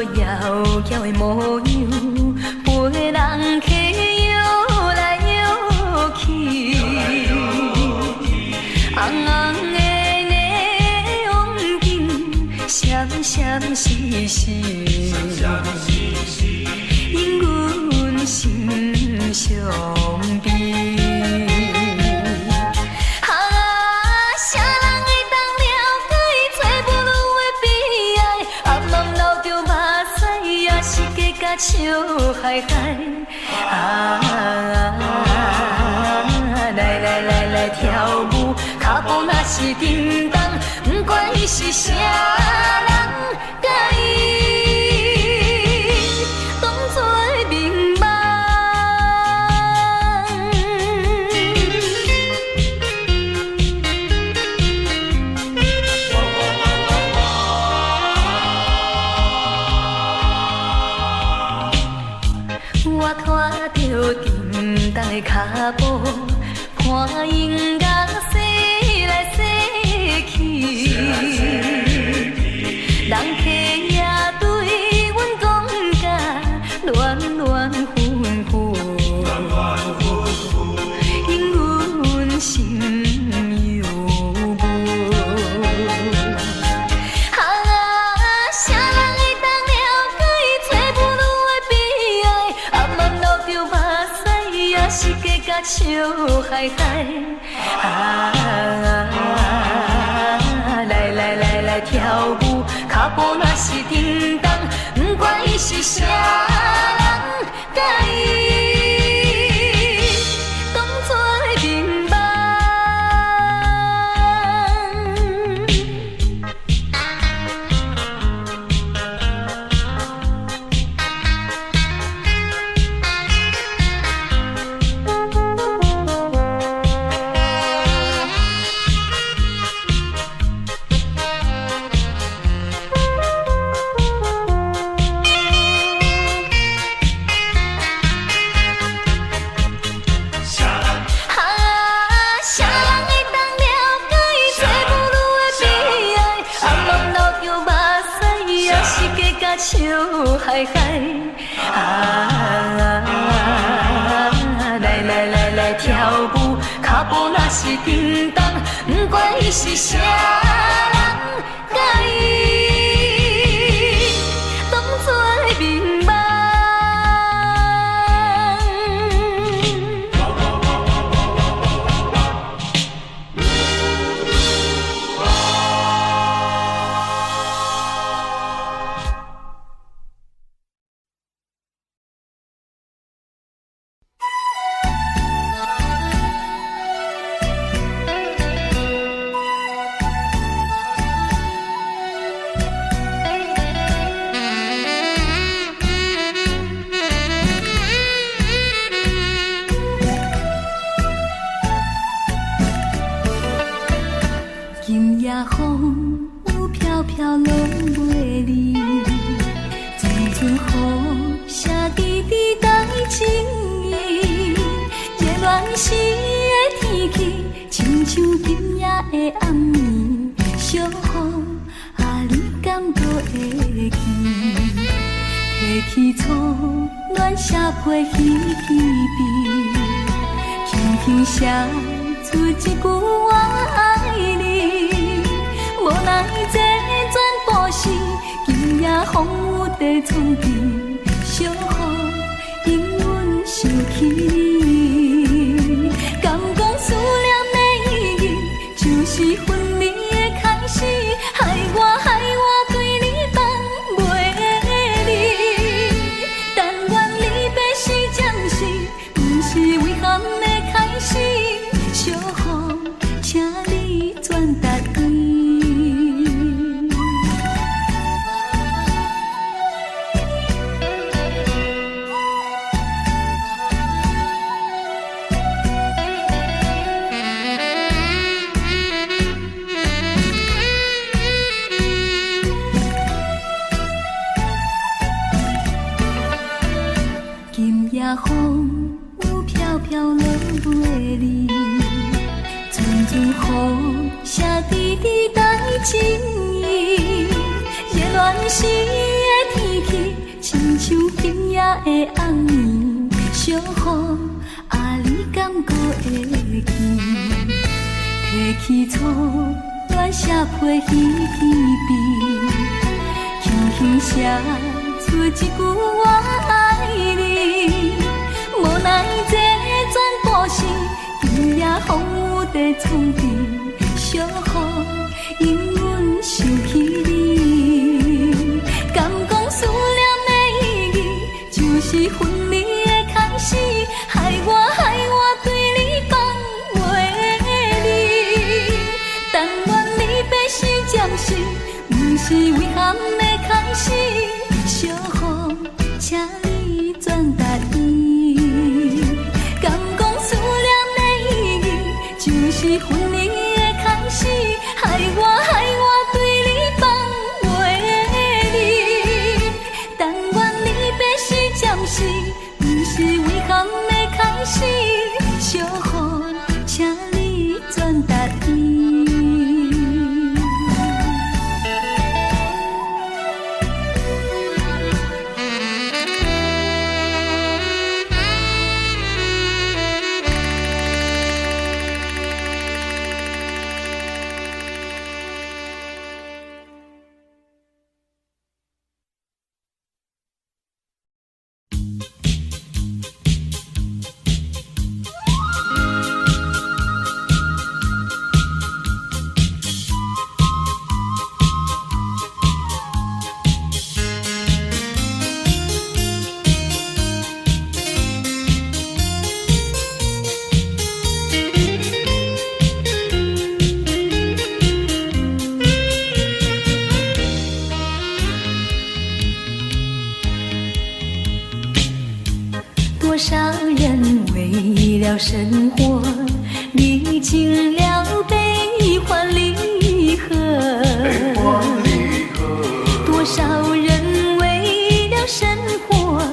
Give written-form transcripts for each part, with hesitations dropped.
窈窕的模样，陪人客摇来摇去，红红的霓虹灯，闪闪烁烁，引阮心上悲。笑嗨嗨来跳舞，脚步若是叮当，不管伊是啥人，甲伊当作明梦。我拖着叮当的脚步，看音乐洗来洗去，人客也对阮讲甲乱乱纷纷，引阮心犹豫。啥人会当了解伊找不落的悲哀？暗暗流着目屎，也是加甲笑嗨嗨。来跳舞，脚步若是叮当，不管伊是啥人，甲伊当作明梦。笑嗨嗨来跳舞，脚步若是叮当，不管伊是啥人，甲伊当作明梦。今夜风有飘飘落袂离，阵阵雨写滴滴带情意。热恋时的天气，亲像今夜的暗暝，小雨你敢搁会记？提起初恋写批稀稀微，轻轻写出一句我爱你。无奈这全部是今夜风雨地藏起，小雨引阮想起你。敢讲思念的意义，就是分离的开始，害我对你放袂离。但愿离别是暂时，不是遗憾的开始。小雨，请你转达伊。今夜风有飘飘落袂离，阵阵雨写滴滴带情意。热恋时的天气，会红年，小雨啊，你敢搁会记？提起初恋写批稀微，轻轻写出一句我爱你。无奈这全故事，今夜风雨在床边，小雨因阮想起你。敢讲思念的意义，就是分离的开始，害我对你放袂离。但愿你要是暂时，不是遗憾的开始。小雨，请你转达伊。敢讲思念的意义，就是分离的开始，害我对你放袂离。但愿你要是暂时，不是遗憾的开始。小雨，请你转达伊。多少人为了生活，历经了悲欢离合。多少人为了生活，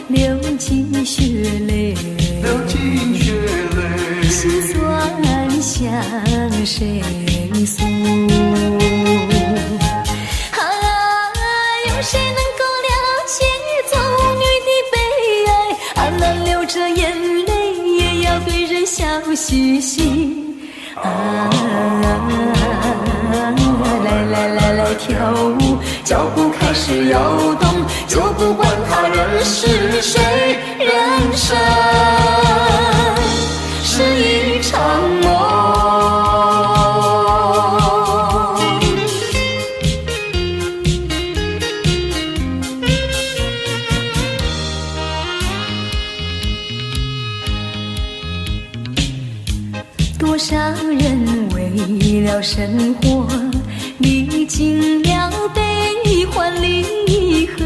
流尽血泪。心酸向谁诉？有谁能够了解做女的悲哀？难流着眼泪，也要对人笑嘻嘻。来跳舞，脚步开始摇动，就不管他人是谁，人生是一场梦。多少人为了生活，历经了悲欢离合。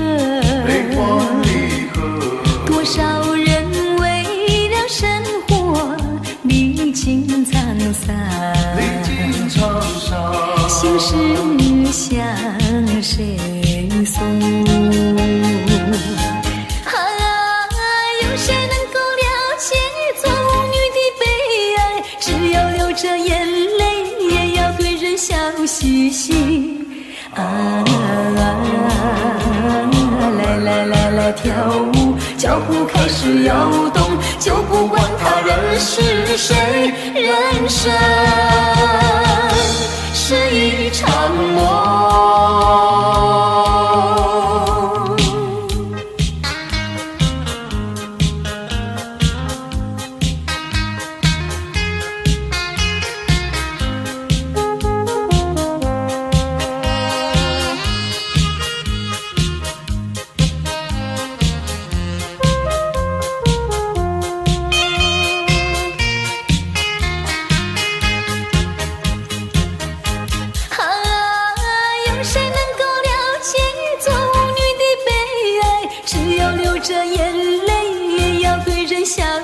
多少人为了生活，历经沧桑。心事向谁诉？有谁能够了解做女的悲哀？只要流着眼泪，也要对人笑嘻嘻。来跳舞，脚步开始摇动，就不管他人是谁，人生是一场梦。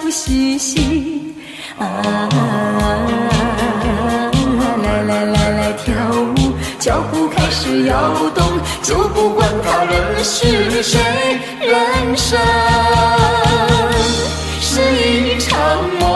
嘻嘻，来跳舞，脚步开始摇动，就不管他人是谁，人生是一场梦。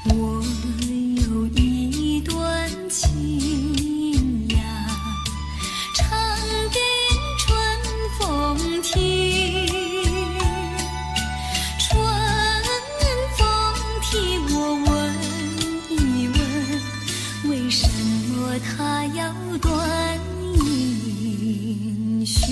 我有一段情呀，唱给春风听。春风替我问一问，为什么它要断音讯？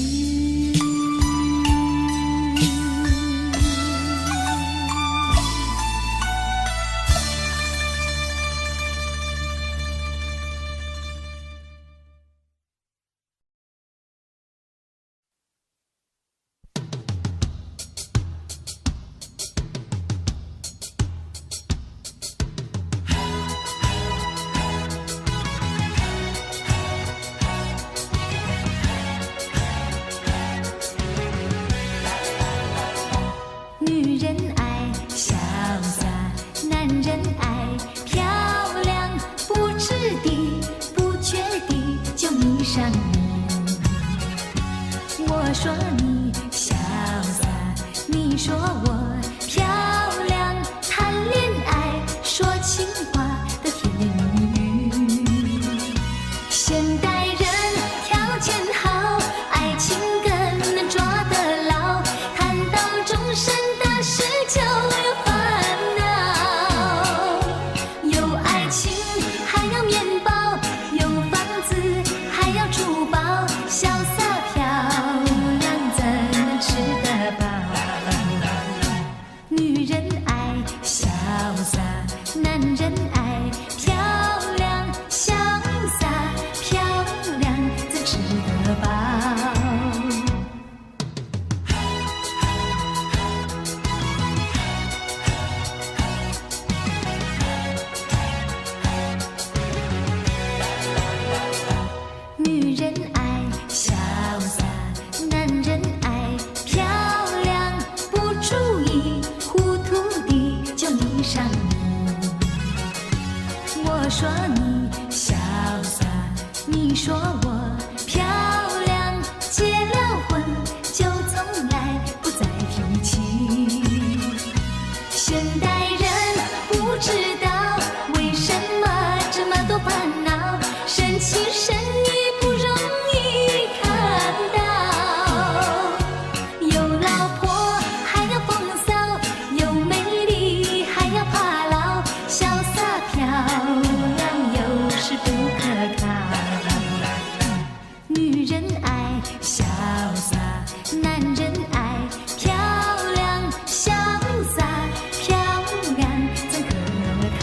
女人爱潇洒，男人爱漂亮，不知地不觉地就迷上你。我说你潇洒，你说我漂亮，谈恋爱说情话的甜言蜜语。现代人条件好，爱情更能抓得牢，谈到终身大事就有烦恼。有爱情还要面包，有房子还要珠宝，潇洒漂亮怎能吃得饱？女人爱潇洒，男人爱漂亮，潇洒漂亮怎吃得饱？女人爱潇洒，男人爱漂亮，不注意糊涂地就迷上你。我说你潇洒，你说我漂亮，结了婚就从来不再提起。现代人不知道为什么这么多烦恼，生气生意不容易看到。有老婆还要风骚，有美丽还要怕老，潇洒漂亮有时不可靠。女人爱潇洒，男人爱漂亮，潇洒漂亮怎可靠？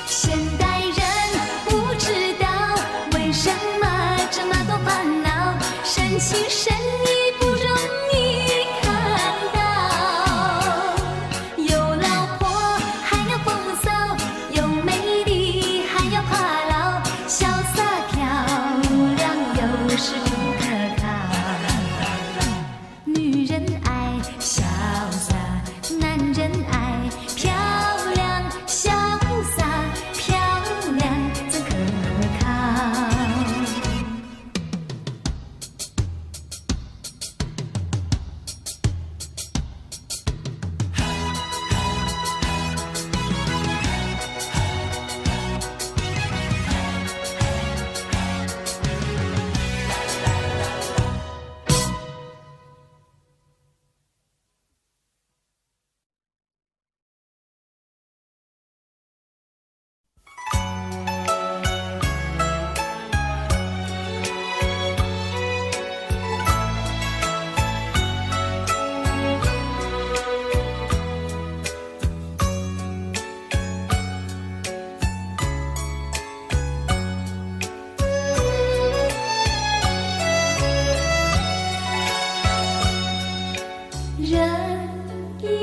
现代人不知道为什么这么多烦恼，生气生意不容易看到。有老婆还要风骚，有美丽还要怕老，潇洒漂亮有时不可靠。女人爱潇洒，男人爱漂亮，潇洒漂亮怎可靠？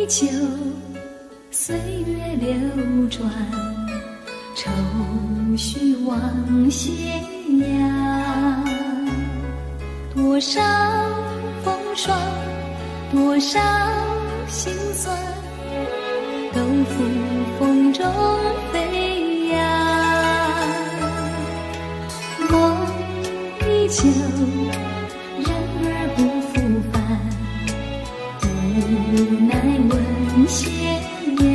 旧岁月流转，愁绪忘斜阳。多少风霜，多少心酸，都付风中飞扬。梦依旧，人儿不复返，无奈问斜阳。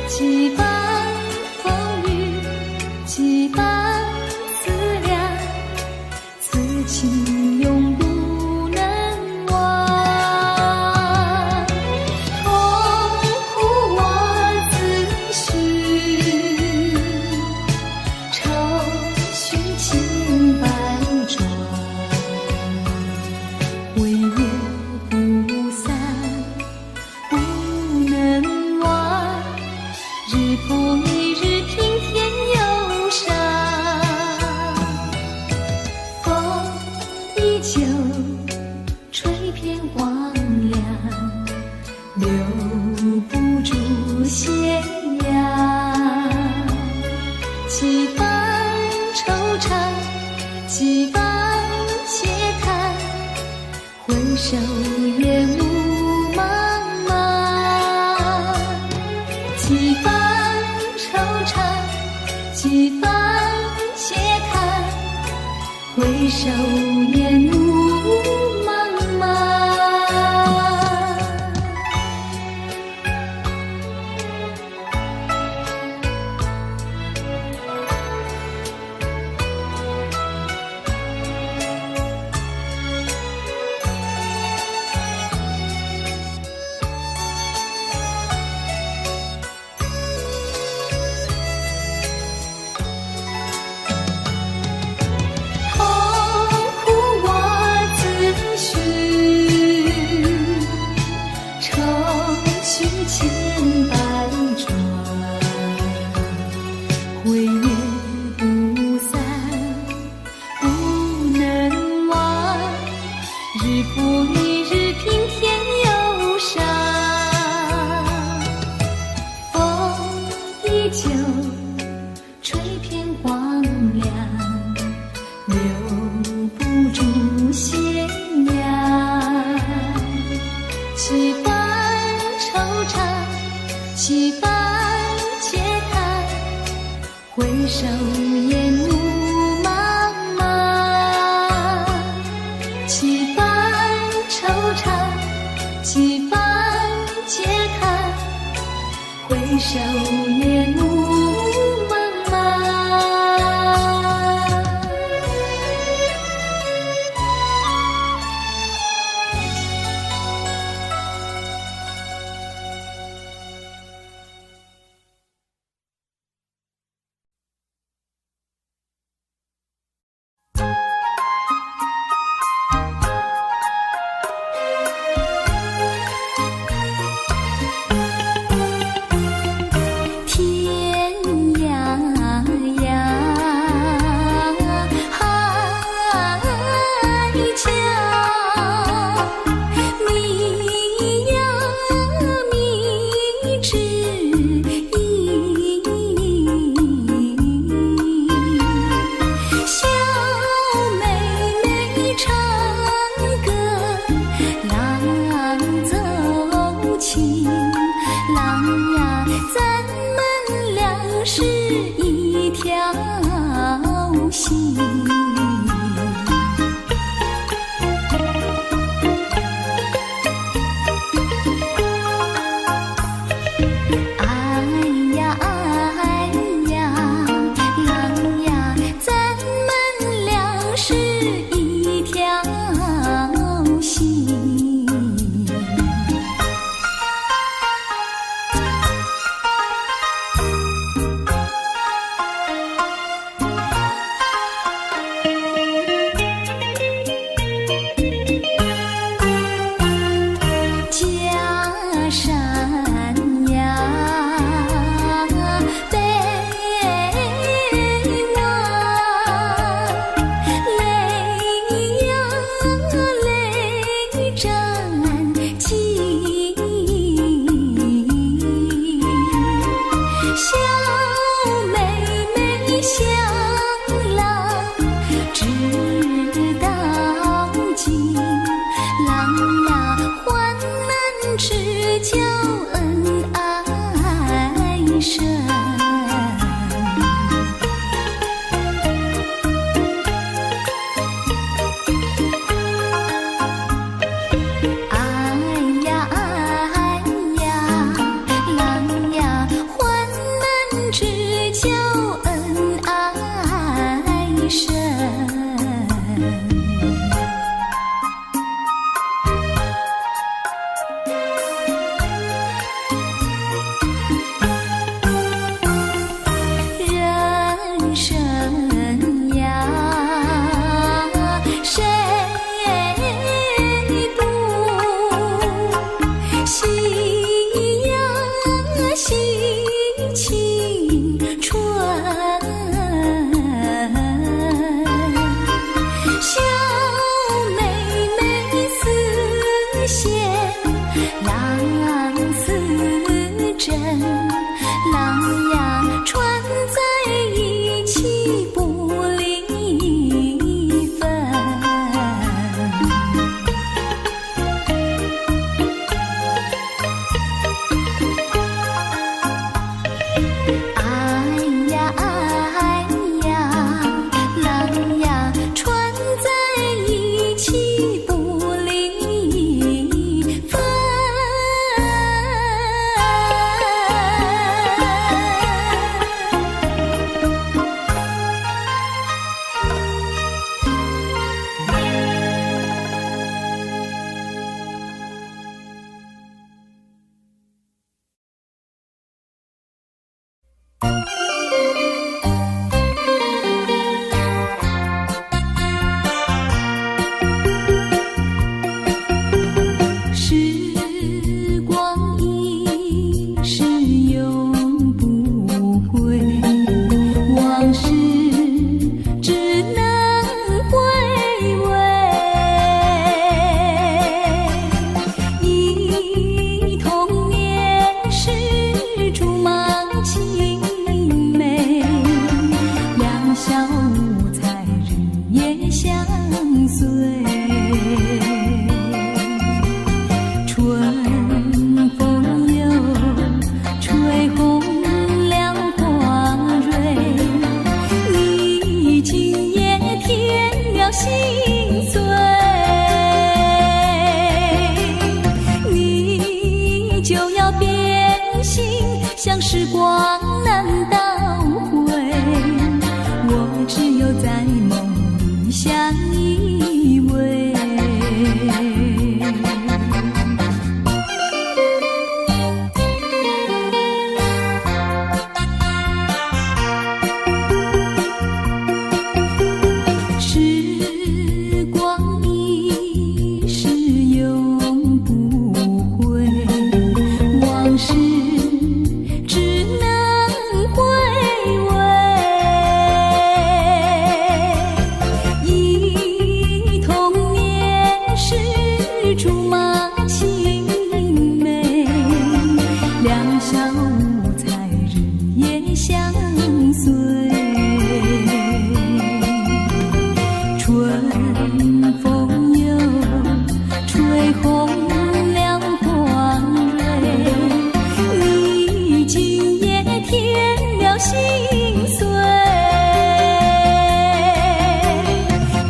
几番风雨，几番思量，此情永不能忘。痛苦我自许，愁绪千百转，回月不散，不能忘。日复一日，平添忧伤。风依旧，吹遍荒凉，留不住斜阳。几番惆怅，几番嗟叹，回首烟雾茫茫。几番惆怅，几番嗟叹，回首烟雾茫茫。日复一日，平添忧伤。风依旧，吹遍荒凉，留不住斜阳。几番惆怅，几番嗟叹，回首烟雾茫茫。几番惆怅，几番嗟叹，回首烟雾茫茫。随。春风又吹红了花蕊，你今夜添了心碎，你就要变心，像时光难倒回，我只有在梦里相依偎。时光一逝永不回，往事只能回味。忆童年时竹马青梅，两小无猜日夜相随。春风又吹红了花蕊，你今夜添了心碎，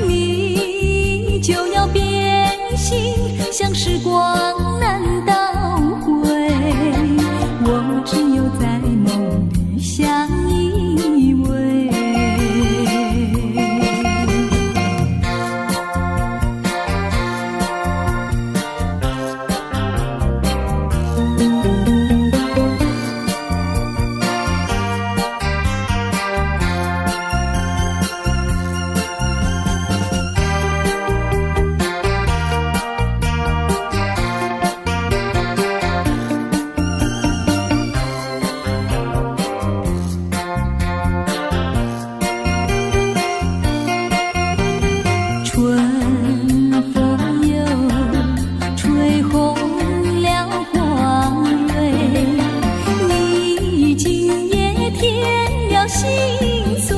你就要变心，像时光难倒回，我只有在梦里相依偎。春风又吹红了花蕊，你今夜添了心碎，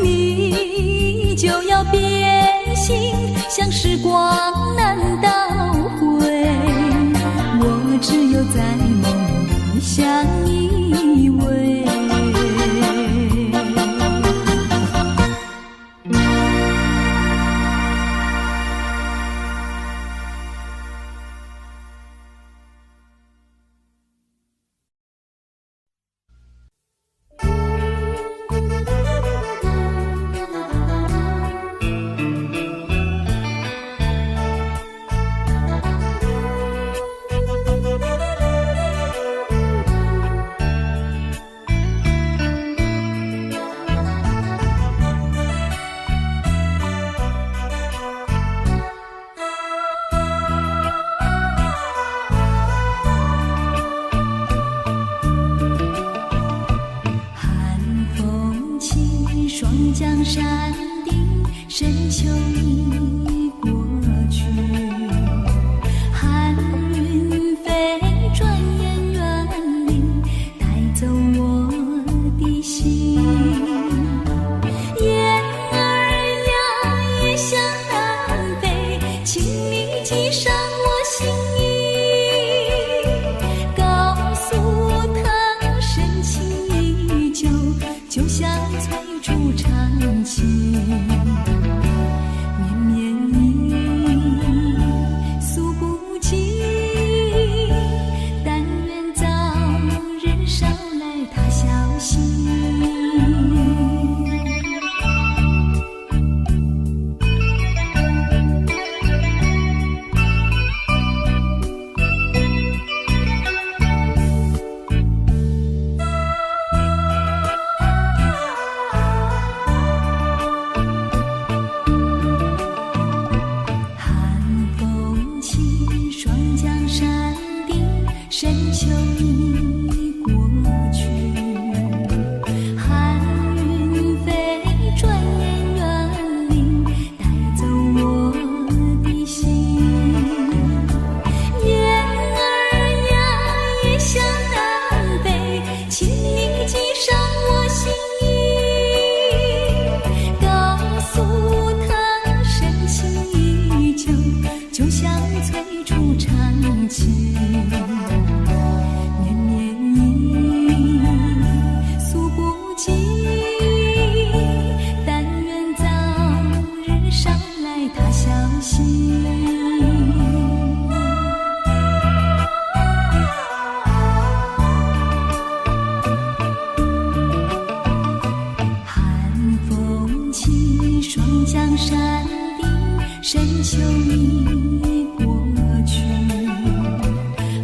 你就要变心，像时光难倒回，我只有在梦里相依偎。霜降山顶，深秋已过去，寒云飞，转眼远离，带走我的心。雁儿呀，也想南飞，请你记上我心意，告诉他深情依旧，就像催逐长情，绵绵江山顶，深秋已过去。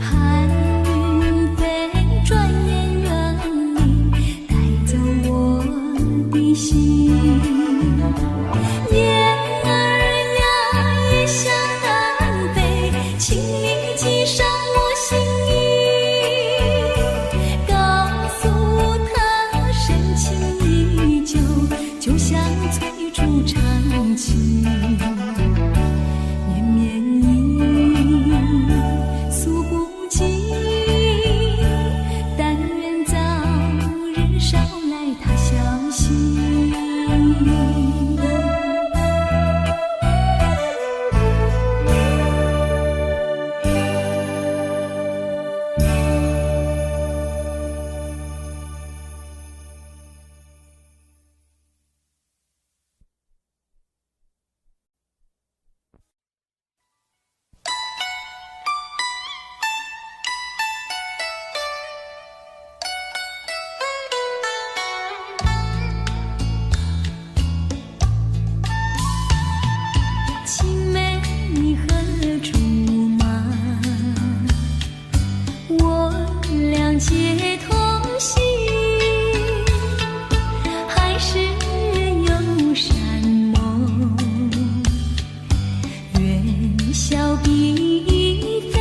寒云飞，转眼远离，带走我的心。雁儿呀，也向南飞，轻鸣击伤我心意。告诉他，深情依旧，就像翠竹长青。绵绵意，诉不尽，但愿早日捎来他消息。青梅你何处吗？我俩结同心，还是有山盟，愿笑比飞，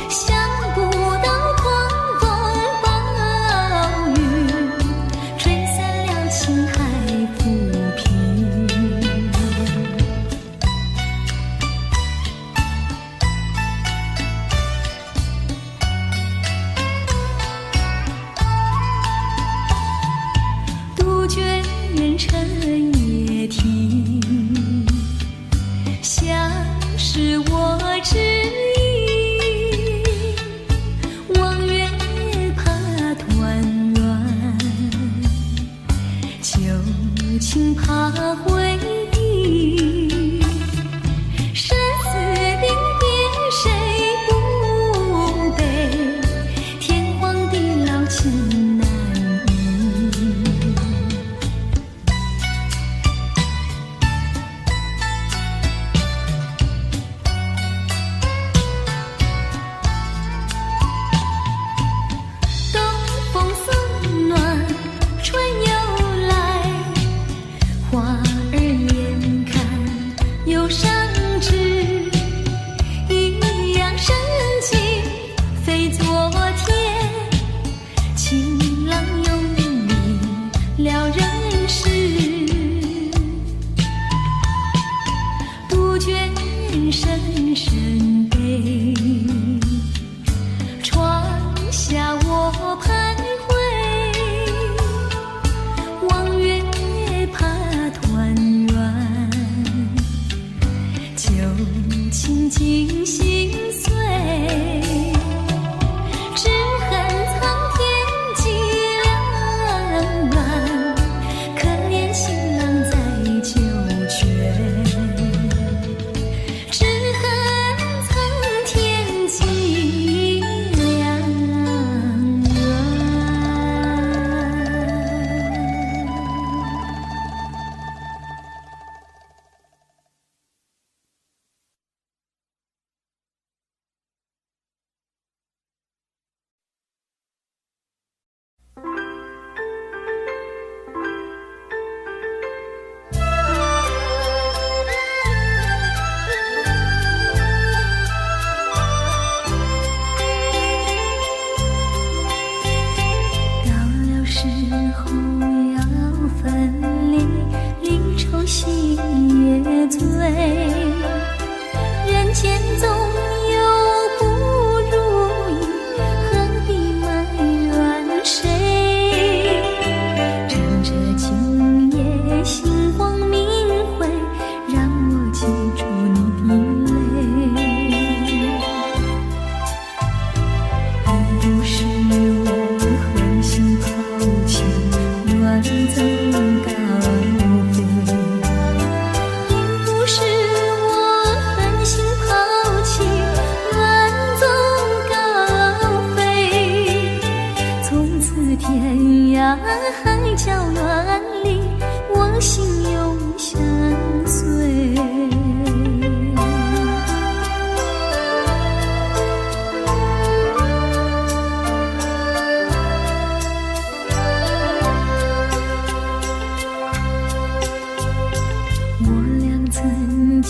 想不到狂风暴雨，吹散了情海浮萍。杜鹃成夜啼，像是我知意。望月怕团圆，旧情怕回忆。生死临别谁不悲？天荒地老情难移。东风送暖，春又来，花儿连开又上枝，一样深情非昨天，情郎又离了人世。杜鹃深深悲，窗下我徘徊。望月怕团圆，旧情尽心碎。只恨苍天计两难，可怜新郎在九泉。只恨苍天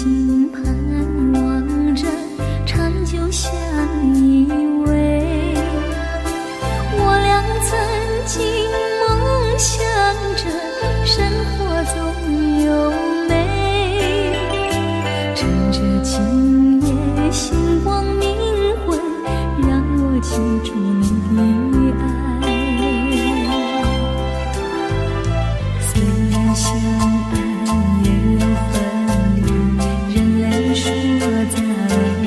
心盼望着长久相依偎。我俩曾经梦想着生活总有美，趁着今夜星光明辉，让我记住你的爱。虽然相爱也有分离，人类说再会。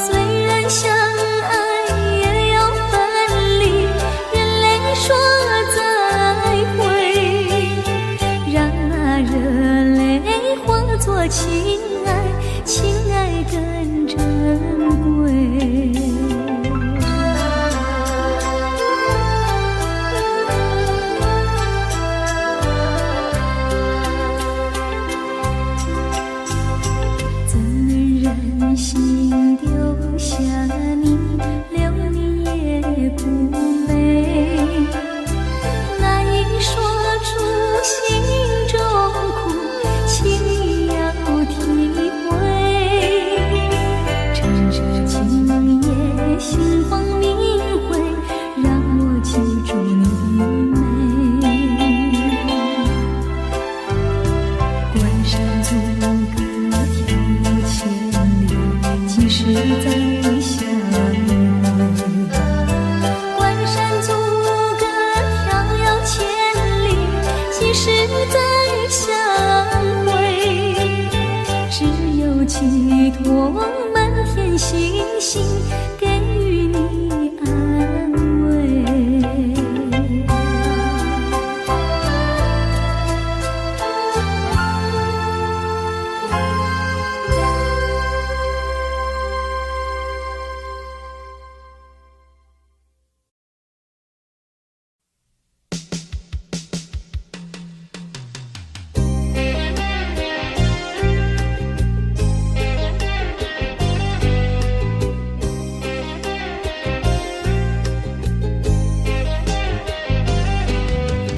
虽然相爱也有分离，人类说再会。让那热泪化作情爱，情爱更珍贵。怎能忍心丢下你，留你也不美。难以说出心中苦，请你要体会。趁着今夜星光明辉，让我记住你的美。关山阻隔迢遥千里，即使再相会。关山阻隔迢遥千里，即使再相会。只有寄托满天星星，给予你安慰。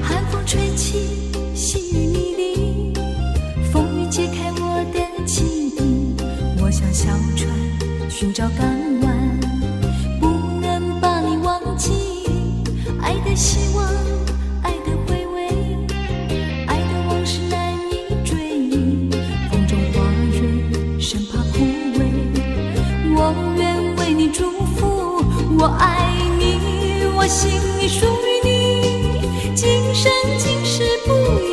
寒风吹起，细雨迷离，风雨揭开我的记忆。我像小船寻找港湾，不能把你忘记。爱的希望，爱的回味，爱的往事难以追忆。风中花蕊生怕枯萎，我愿为你祝福。我爱你，我心里属于你，今生今世不移。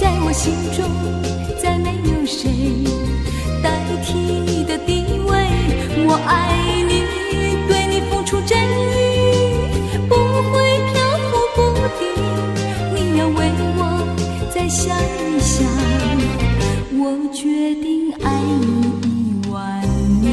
在我心中再没有谁代替你的地位。我爱你，对你付出真意，不会漂浮不定。你要为我再想一想，我决定爱你1万年。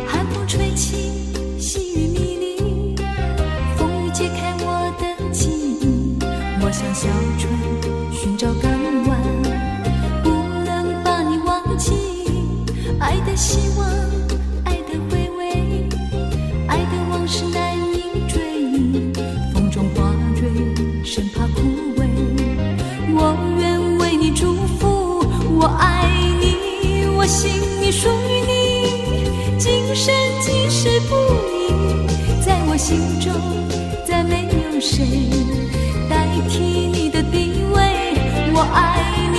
寒风吹起，细雨迷离，风雨揭开我的记忆。我像小船寻找港湾，不能把你忘记。爱的希望，爱的回味，爱的往事难以追忆。风中花蕊生怕枯萎，我愿为你祝福。我爱你，我心里属于你，今生今世不移。在我心中再没有谁代替你的地位。我爱你，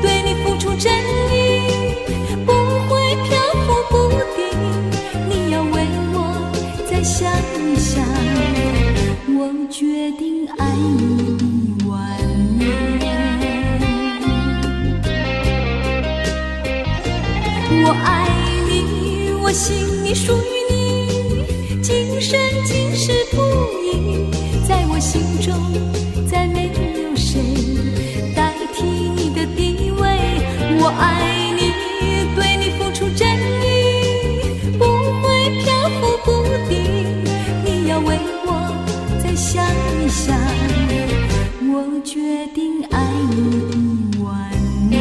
对你付出真意，不会漂浮不定。你要为我再想一想，我决定爱你1万年。我爱你，我心里属于你，今生今世不移。在我心中再没有谁代替你的地位。我爱你，对你付出真意，不会漂浮不定。你要为我再想一想，我决定爱你1万年。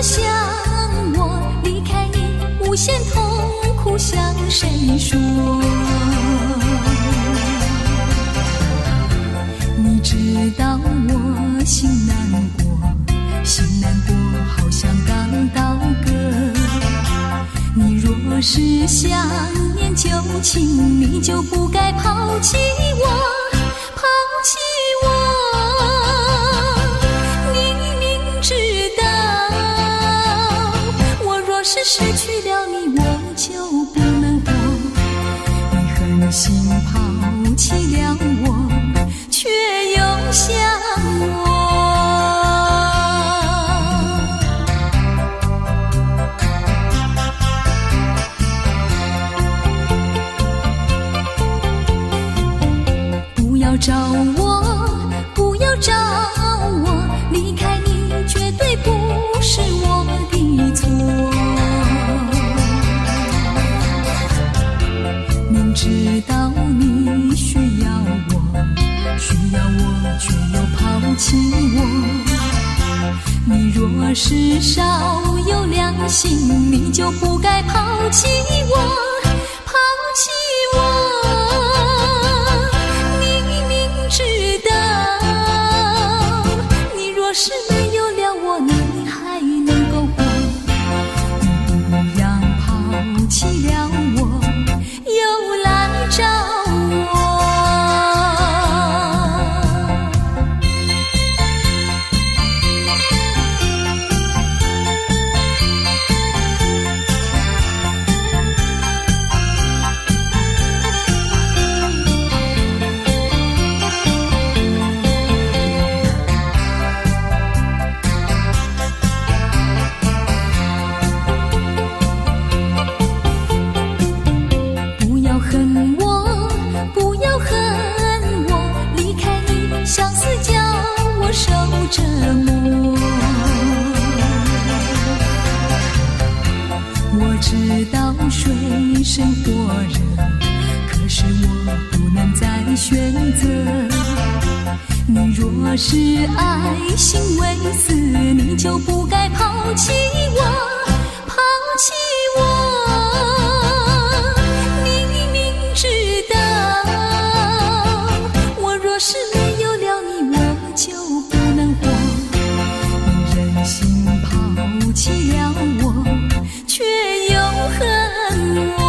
想我，离开你，无限痛苦向谁说？你知道我心难过，心难过好像刚到歌。你若是想念旧情，你就不该抛弃我，抛弃我。你明知道我若是失去了你，我就不能活。你狠心抛弃了我，却又想我。不要找我，不要找我，离开你绝对不是我的错。明知道你需要我，却又抛弃我。你若是少有良心，你就不该抛弃我，抛弃我。知道你若是没有了我，你还能够活。你不要抛弃了我，又来找我。折磨，我知道水深火热，可是我不能再选择。你若是爱心未死，你就不该抛弃我，抛弃我。你明知道我若是没有了你，我就不能活。你忍心抛弃了我，却又恨我。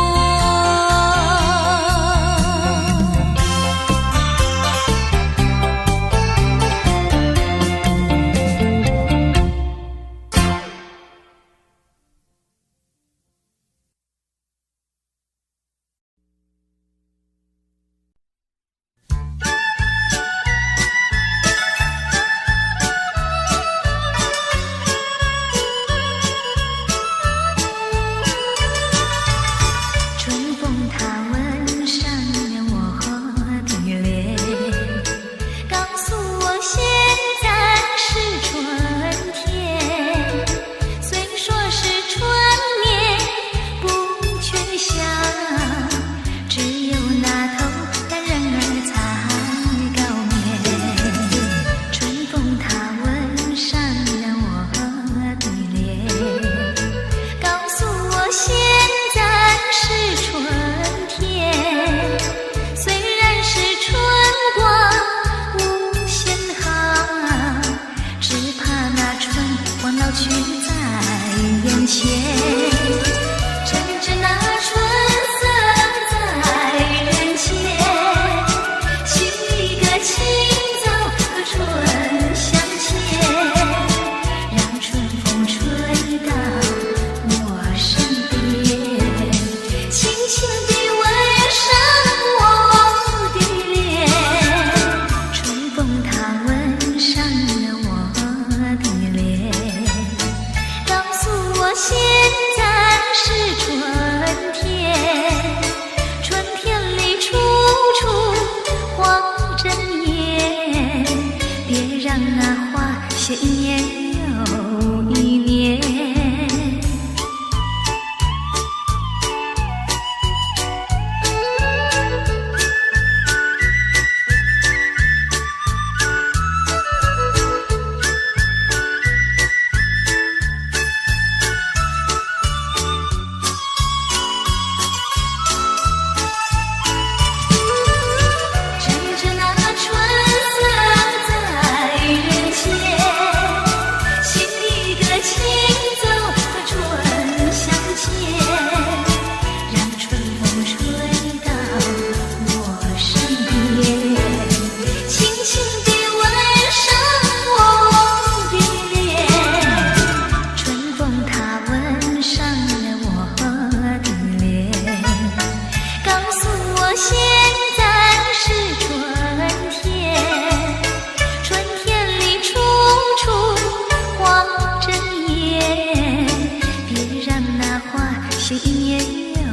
心一年又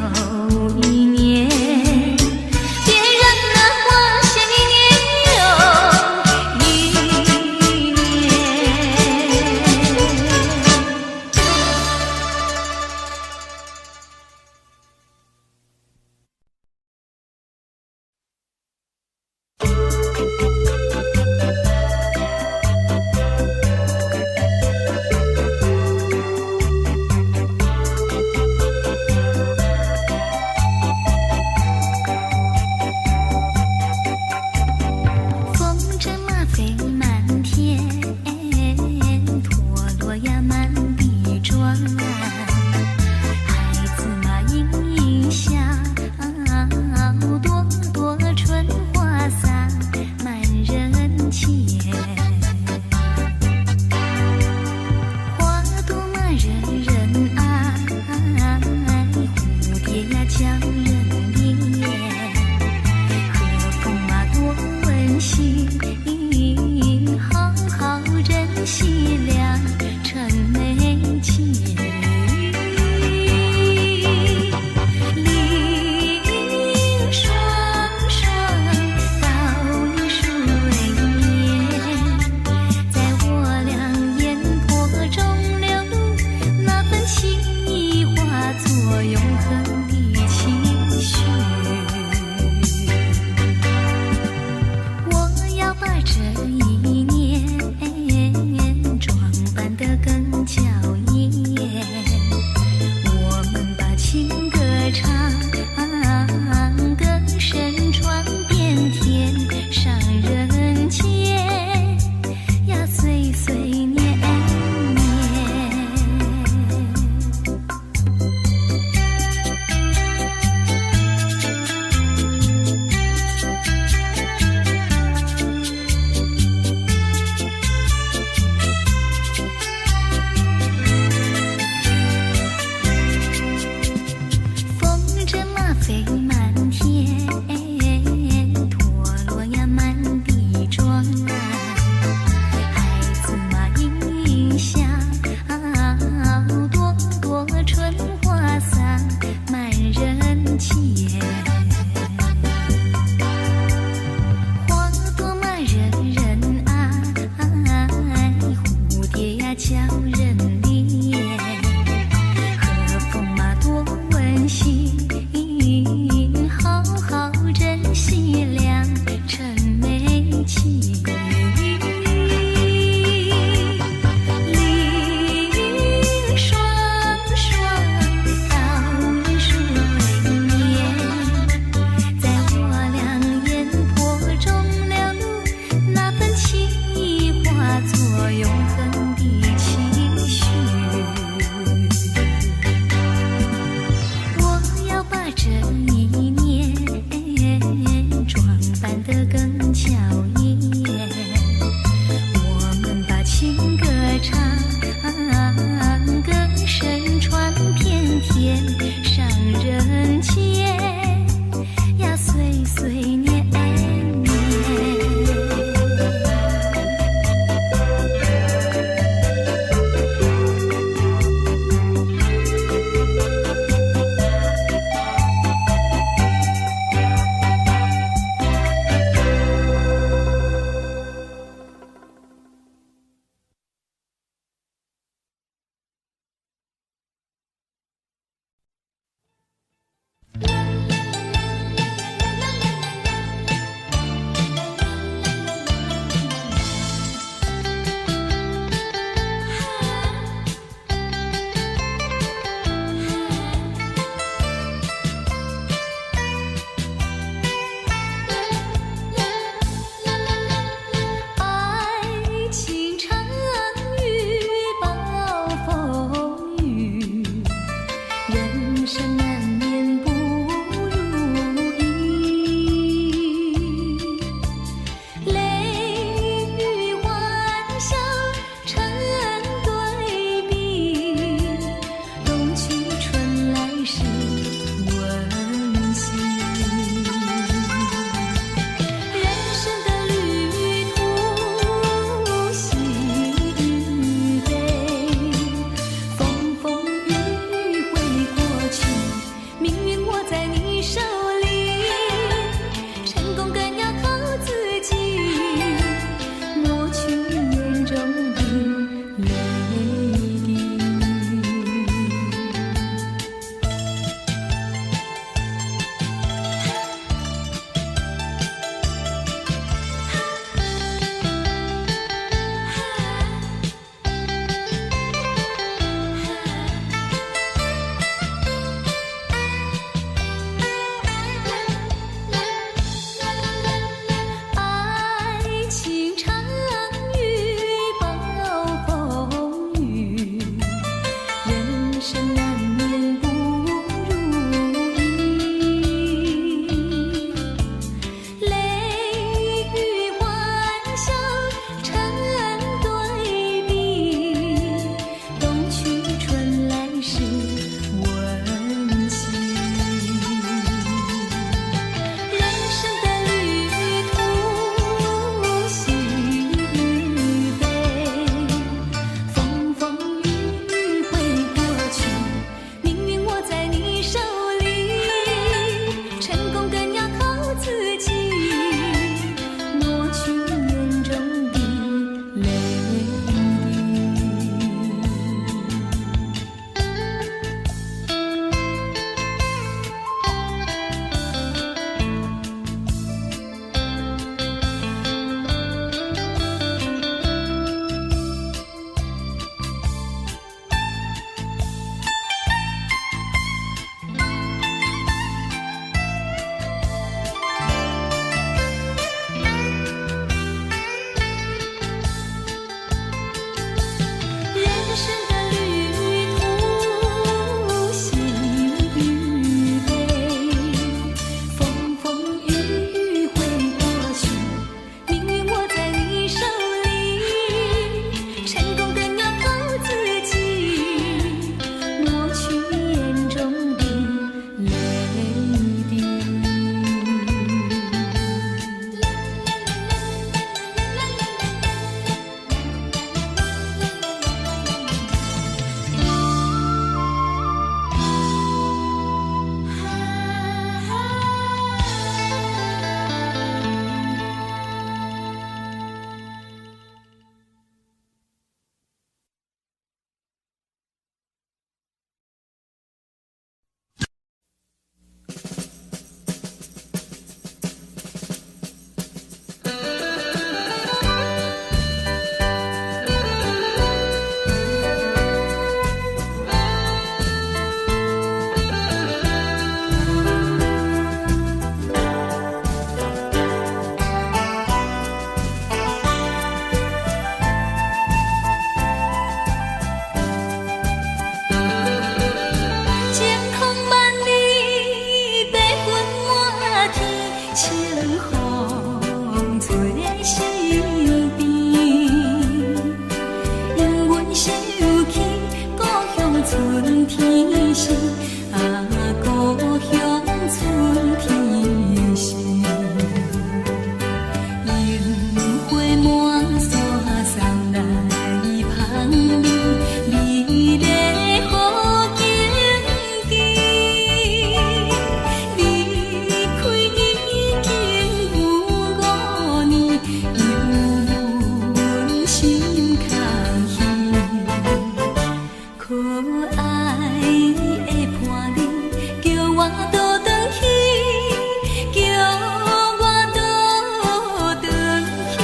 一年，别人的花谢一年又一年。永恒的期许。春天时，啊，故乡春天时，樱花满山送来香味，美丽好景致。离开已经有5年，犹阮心空虚。可爱的伴侣，叫我倒转去，叫我倒转去。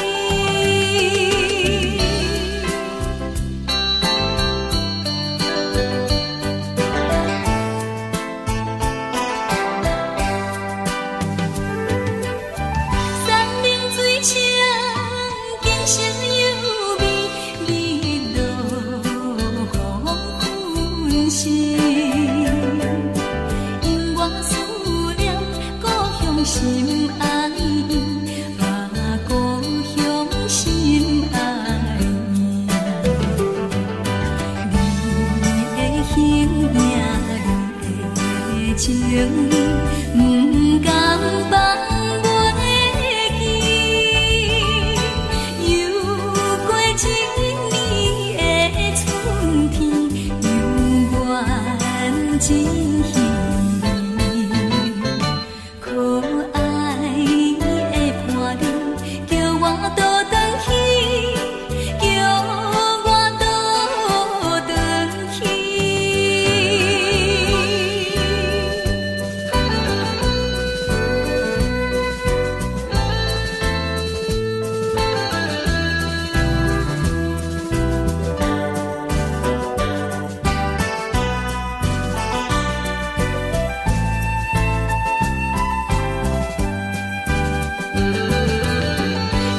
山明水青，景色优美，日落黄昏时，因我思念故乡心爱伊，啊，故乡心爱伊。你的形影，你的情意，不甘放袂记。又过一年的春天，犹原真稀。可爱的伴侣，叫我倒转去，叫我倒转去。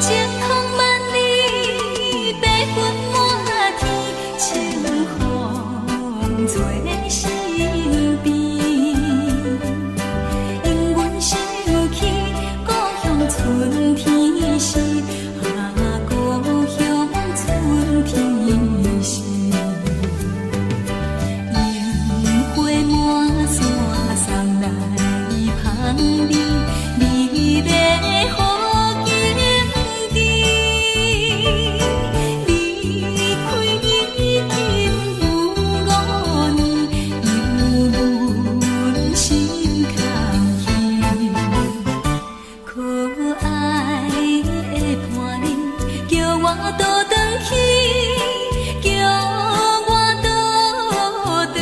晴空万里，白云满天，清风吹身边。因阮想起故乡春天时，啊，故乡春天时。樱花满山送来香味，美丽好景致。离开已经有5年，犹阮心空虚。可爱的伴侣，叫我倒转去，叫我倒转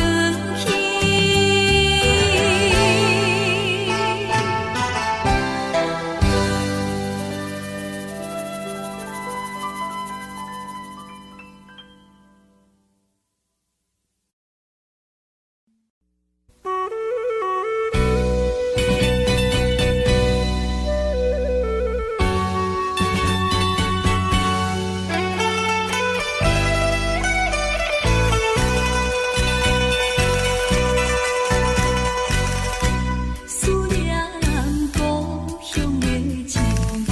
去。思念故乡的情歌，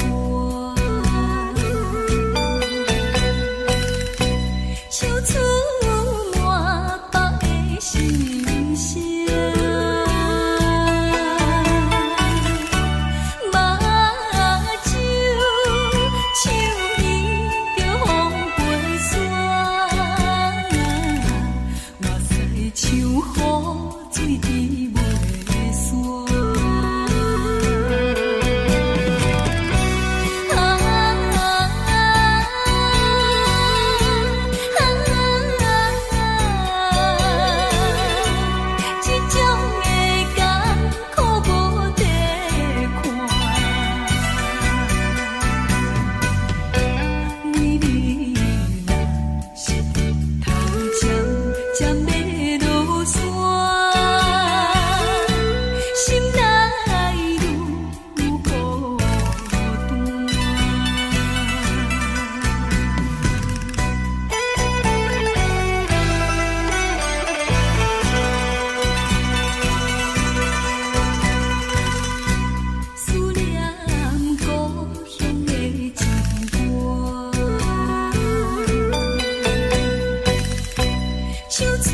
唱出满腹的心声。目睭像伊着风飞散，目屎像雨水滴袂散。这种的艰苦无地看，每日若是日头渐渐要落山，心内愈孤单。思念故乡的情歌，唱出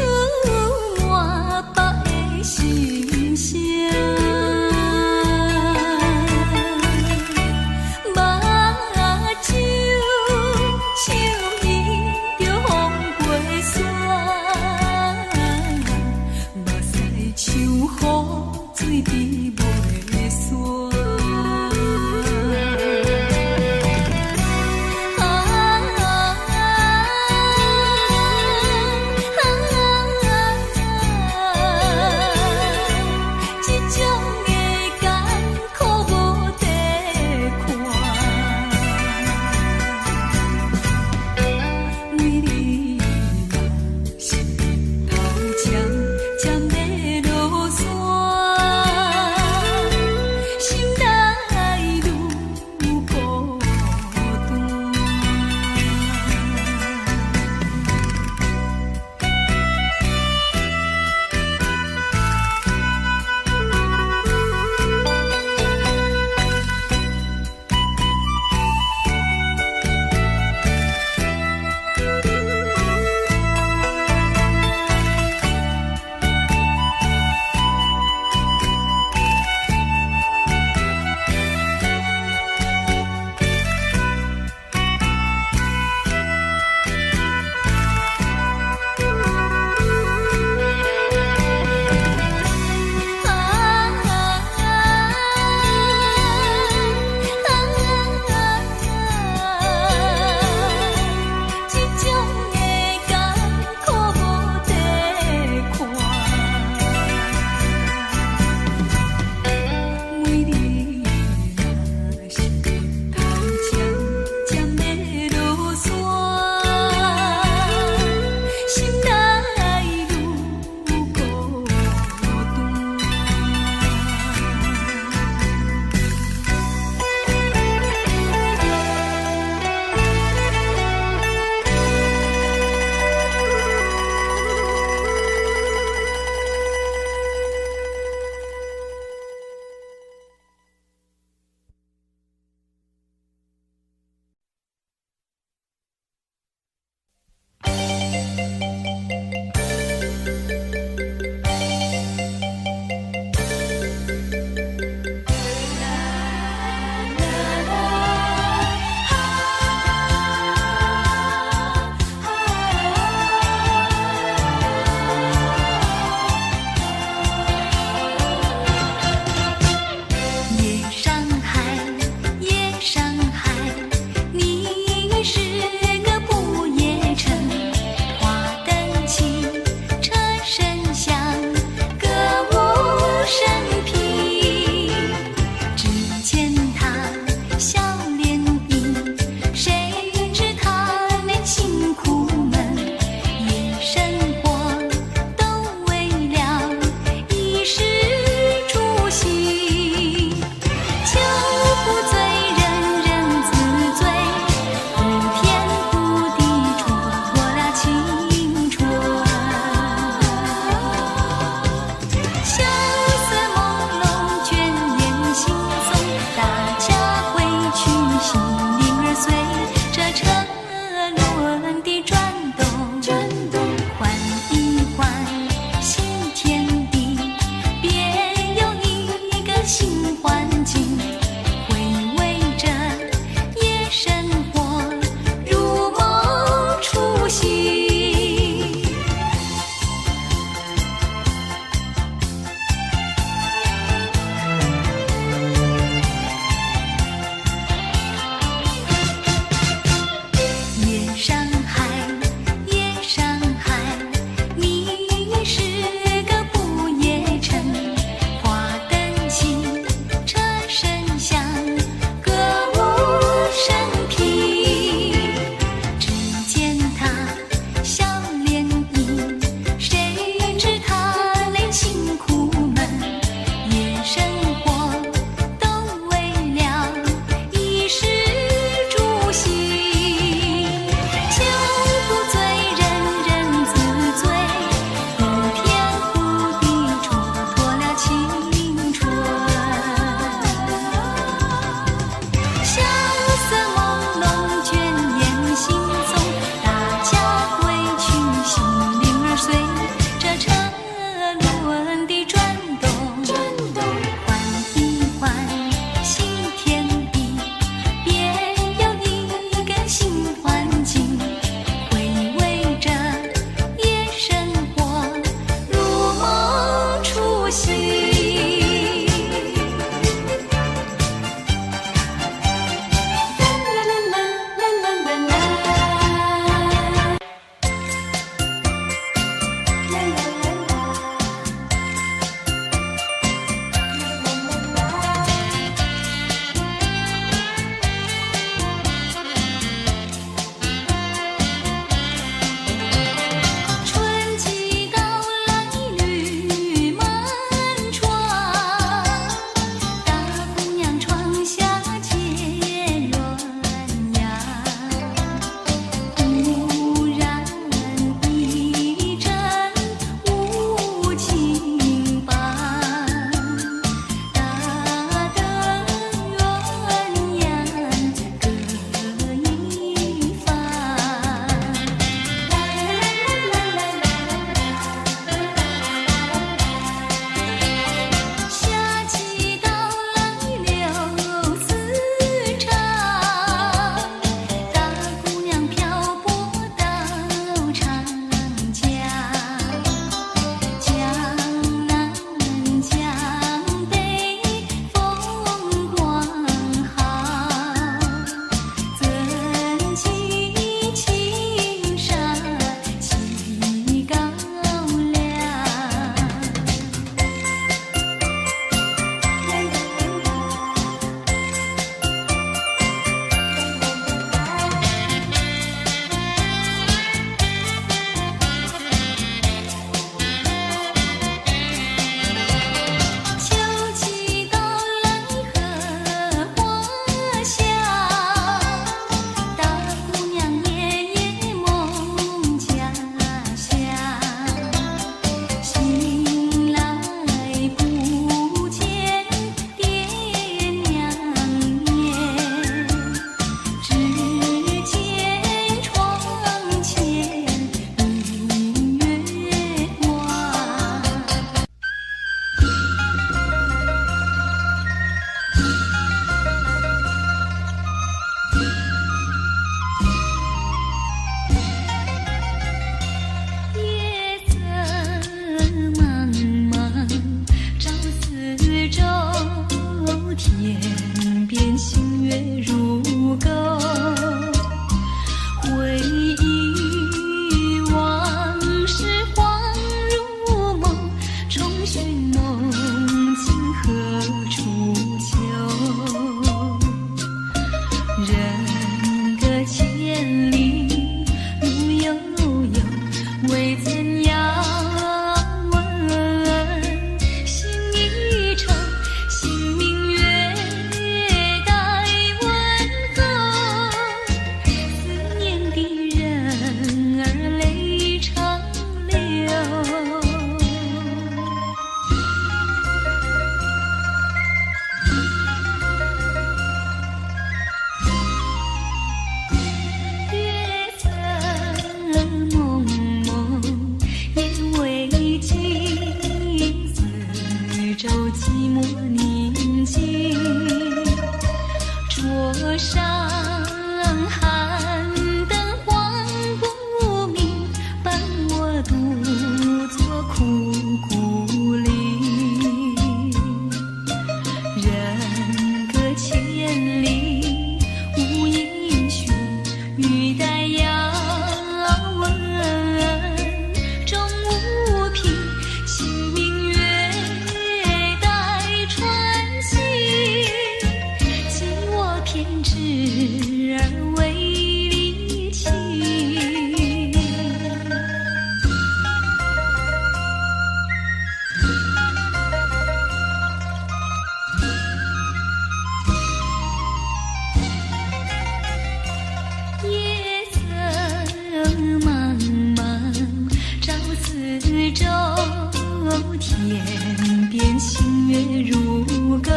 天边星月如钩，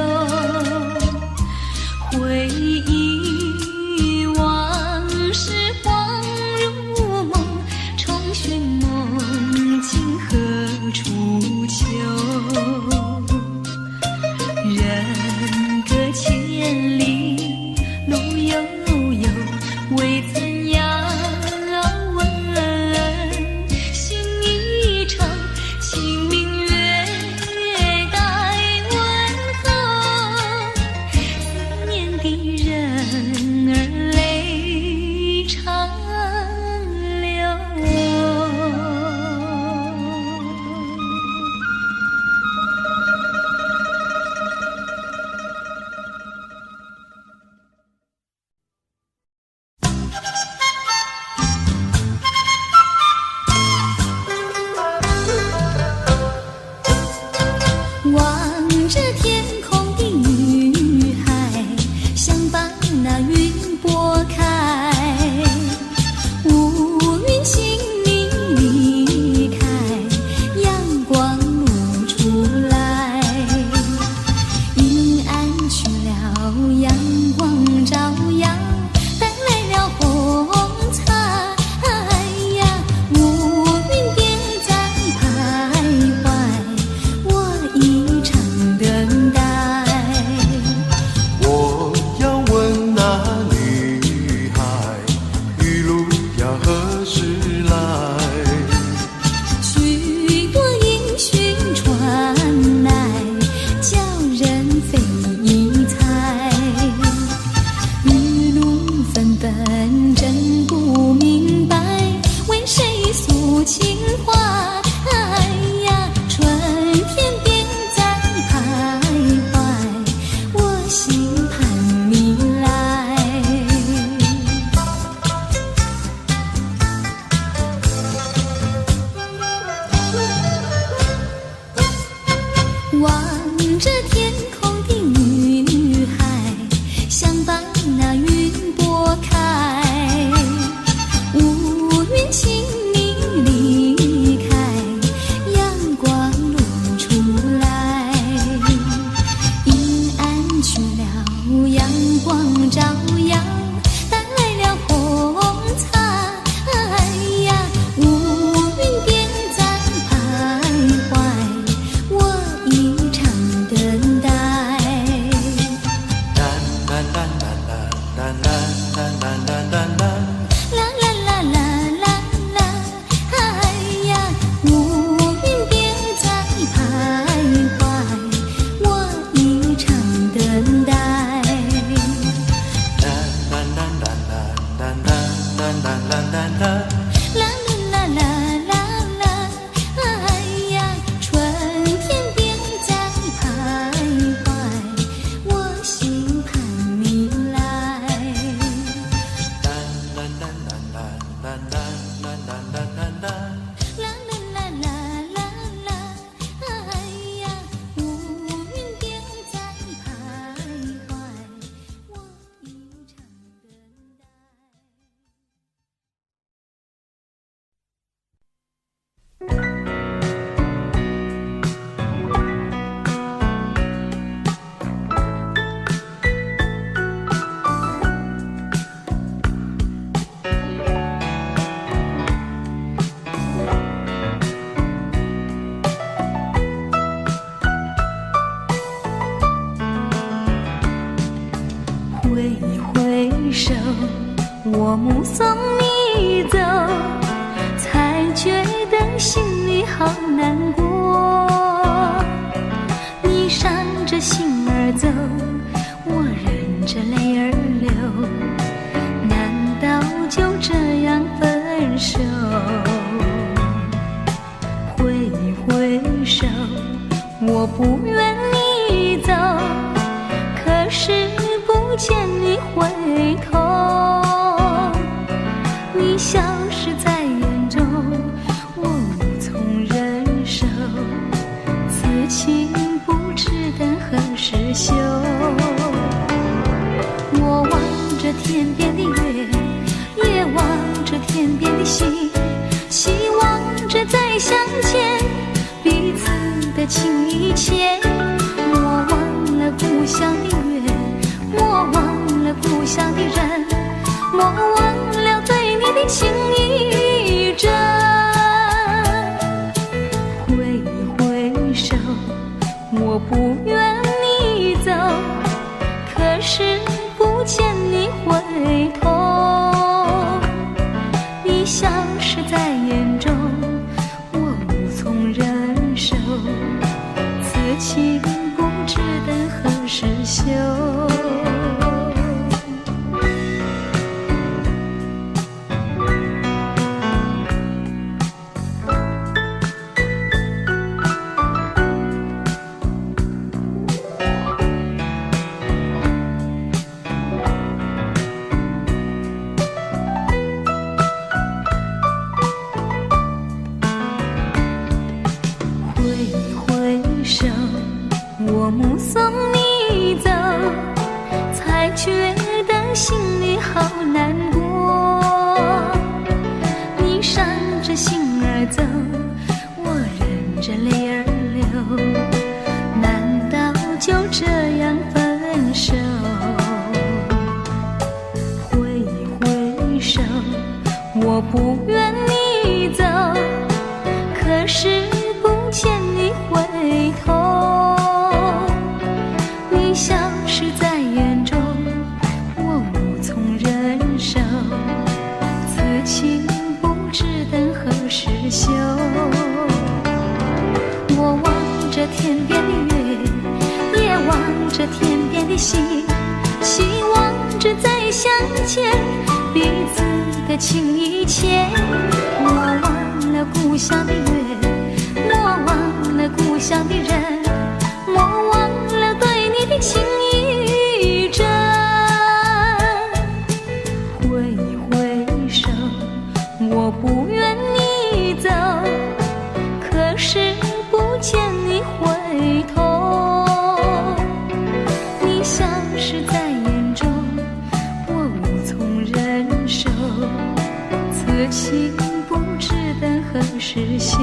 回忆往事恍如梦，重寻梦境何处求？人隔千里路悠悠，未曾遥问。心一程，清明月待问候。思念的人儿泪长流。望着天空的女孩，想把那云拨开。乌云轻轻离开，阳光露出来。阴暗去了，阳光照耀，带来了红彩呀。乌云边在徘徊，我一场等待。我要问那女孩，雨露要何时来？许多音讯传来，叫人费疑猜。雨露纷纷，真不明白，为谁诉情怀呀？春天边在徘徊，我心盼你来。望着天空的女孩，想把那云拨开。乌云轻轻离开，阳光露出来。阴暗去了，阳光照耀，带来了红彩呀。乌云边在徘徊，我一场等待。啦啦啦啦啦啦啦啦啦啦。啦啦啦啦啦啦，哎呀，乌云边在徘徊，我一场等待。啦啦啦啦啦啦啦啦啦啦啦。啦啦啦啦啦啦，哎呀，春天边在徘徊，我心盼你来。啦啦啦啦啦啦啦啦啦啦啦。啦啦啦啦啦啦，哎呀，乌云边在徘徊，我一场等待。挥一挥手，我目送你走，才觉得心里好难过。你闪着心儿走，我忍着泪儿流，难道就这样分手？挥一挥手，我不愿你走，可是不见你回头。你消失在眼中，我无从忍受，此情不知等何时休。我望着天边的月，也望着天边的星，希望着再相见，彼此的情一切，莫忘了故乡的月，莫忘了故乡的人，莫忘了对你的情意真。挥一挥手，我不愿你走，可是不见你回头。你消失在眼中，我无从忍受，此情不知等何时休。我目送你走，才觉得心里好难过。你伤着心儿走，我忍着泪儿流，难道就这样分手？挥一挥手，我不愿你走，可是不见你回头。消失在眼中，我无从忍受，此情不知等何时休。我望着天边的月，也望着天边的星，希望着再相见，彼此的情意切。莫忘了故乡的月，莫忘了故乡的人，莫忘了对你的情意真。挥一挥手，我不愿你走，可是不见你回头。你消失在眼中，我无从忍受，此情不知等何时休。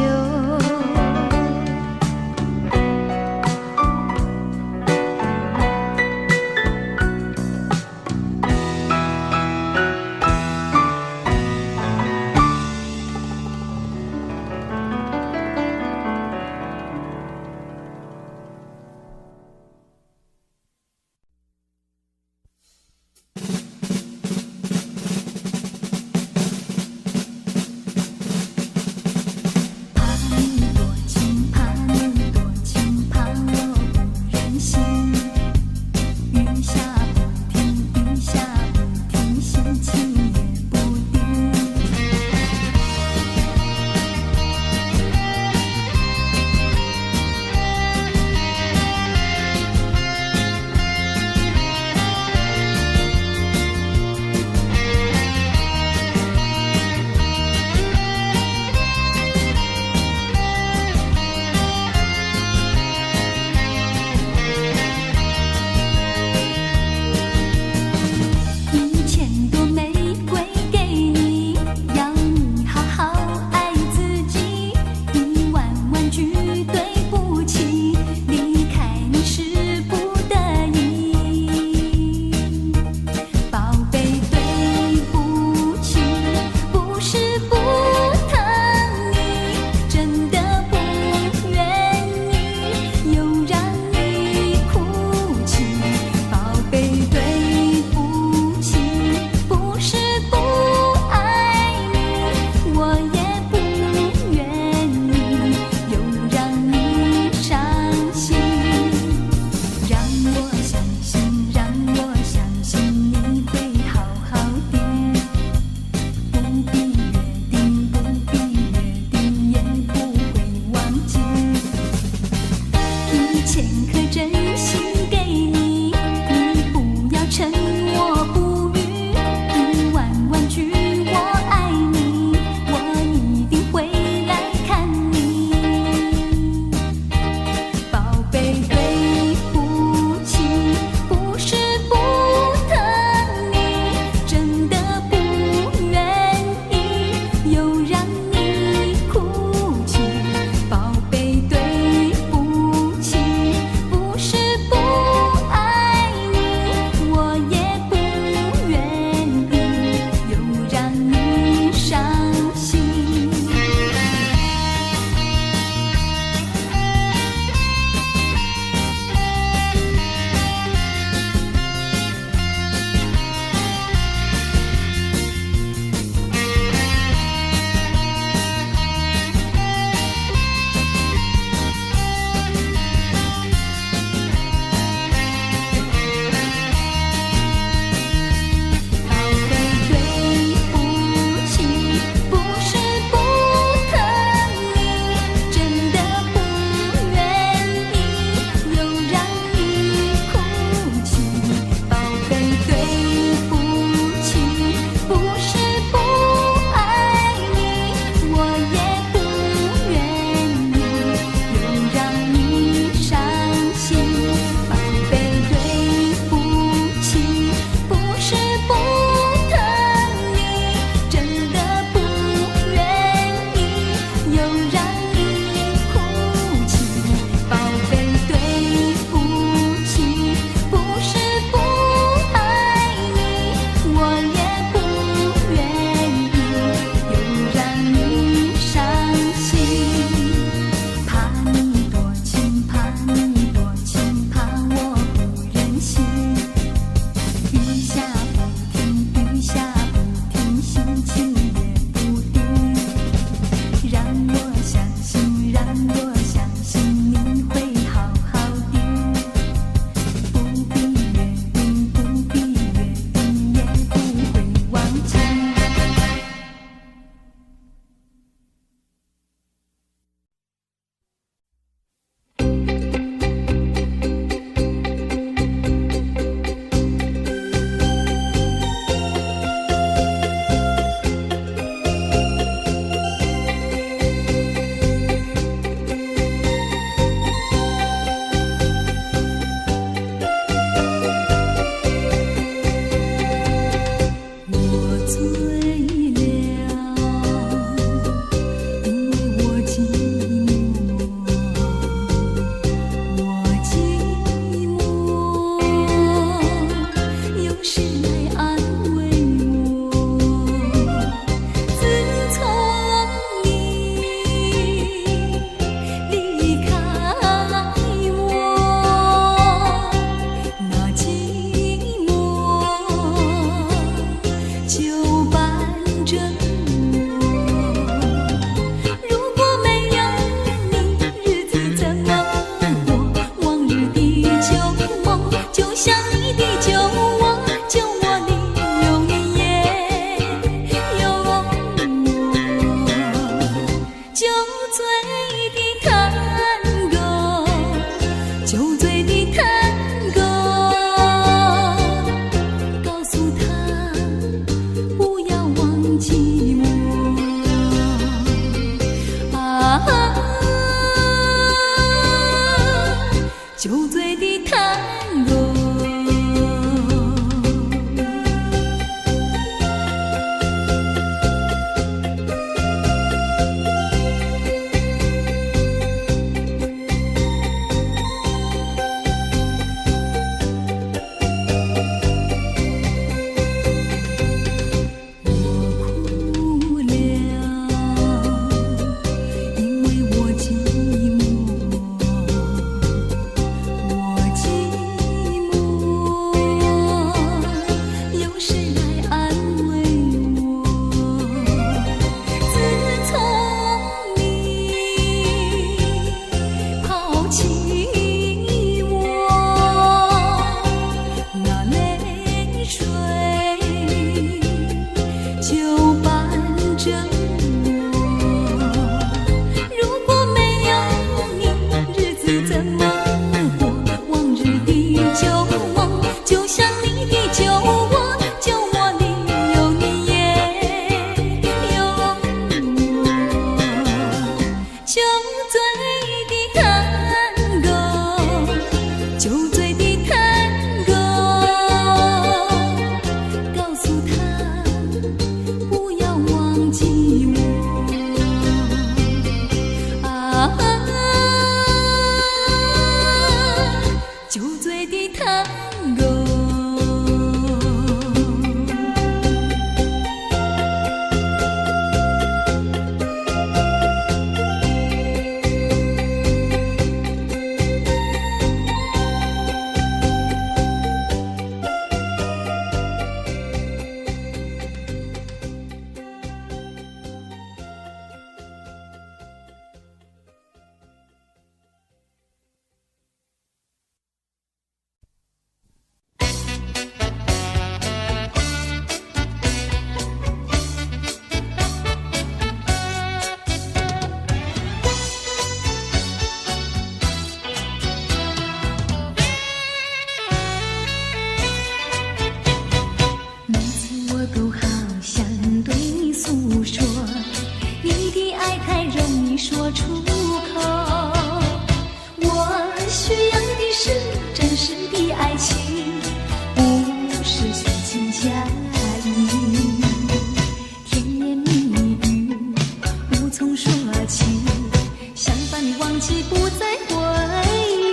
不再回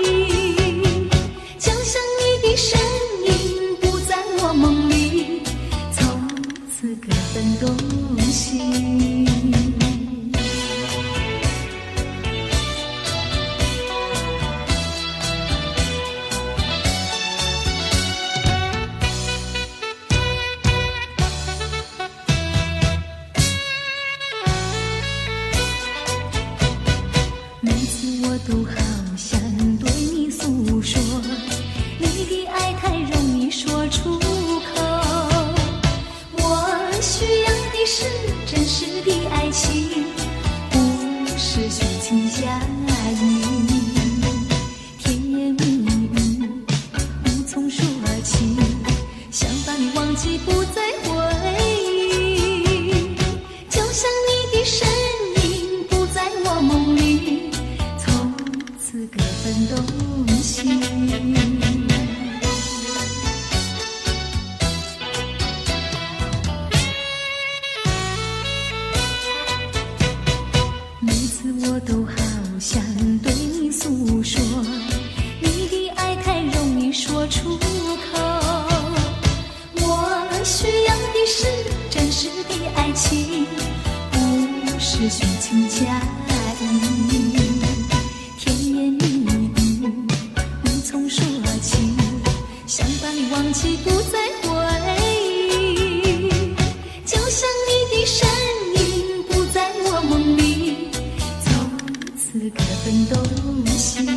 忆，就像你的身影不在我梦里，从此各分东西。每次我都好想对你诉说，你的爱太容易说出口。我需要的是真实的爱情，不是虚情假意。甜言蜜语无从说起，想把你忘记不再回忆，就像你的身影不在我梦里，从此各分东西。每次我都好想对你诉说，你的爱太容易说出口。我需要的是真实的爱情，不是虚情假意。甜言蜜语无从说起，想把你忘记不再回忆，就像你的身影不在我梦里，从此各分东西。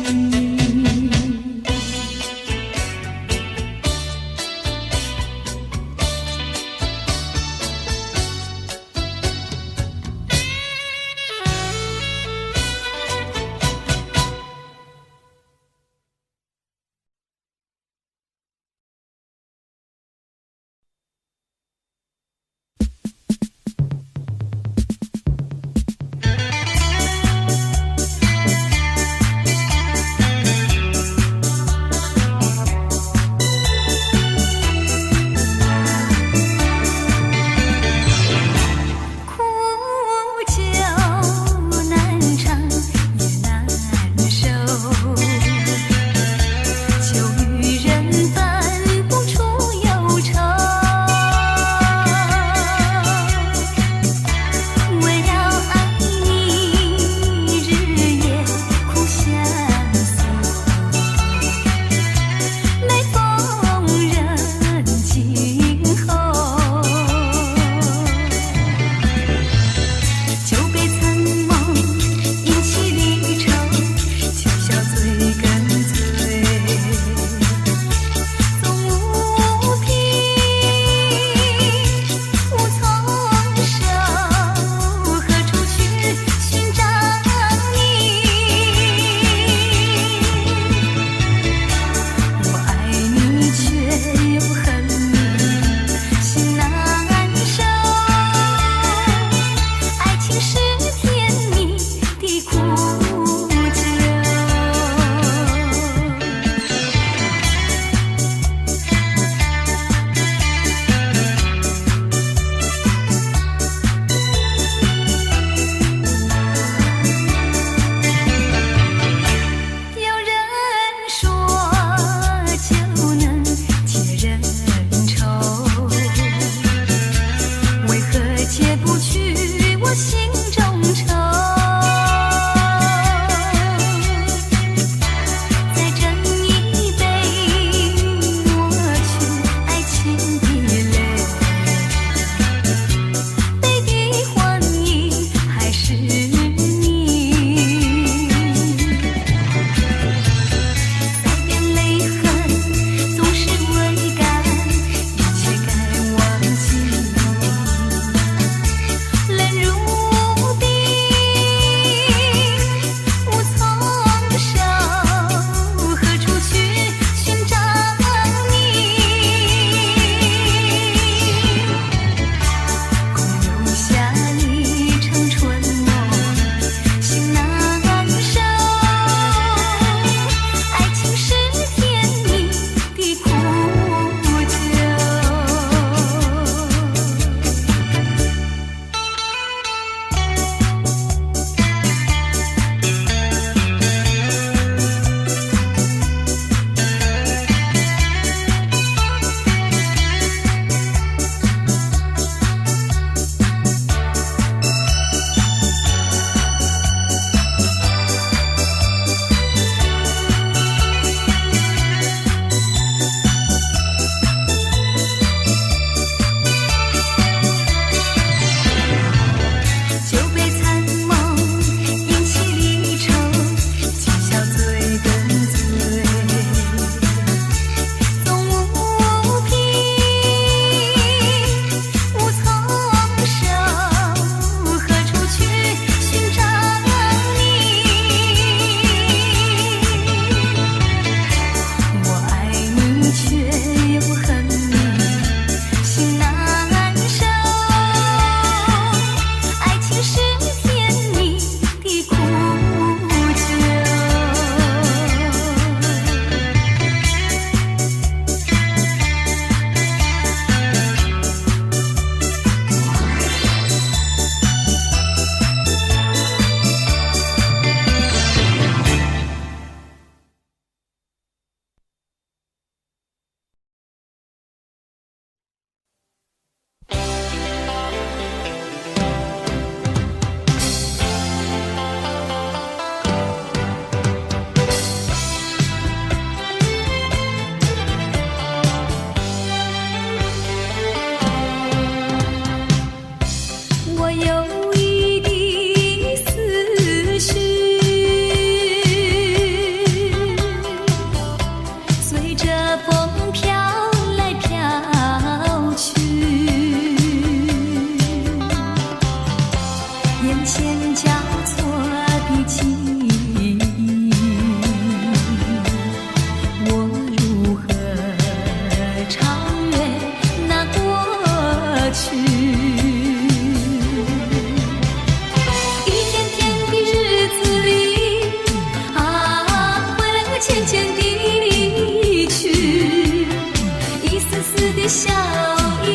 渐渐地离去，一丝丝的笑意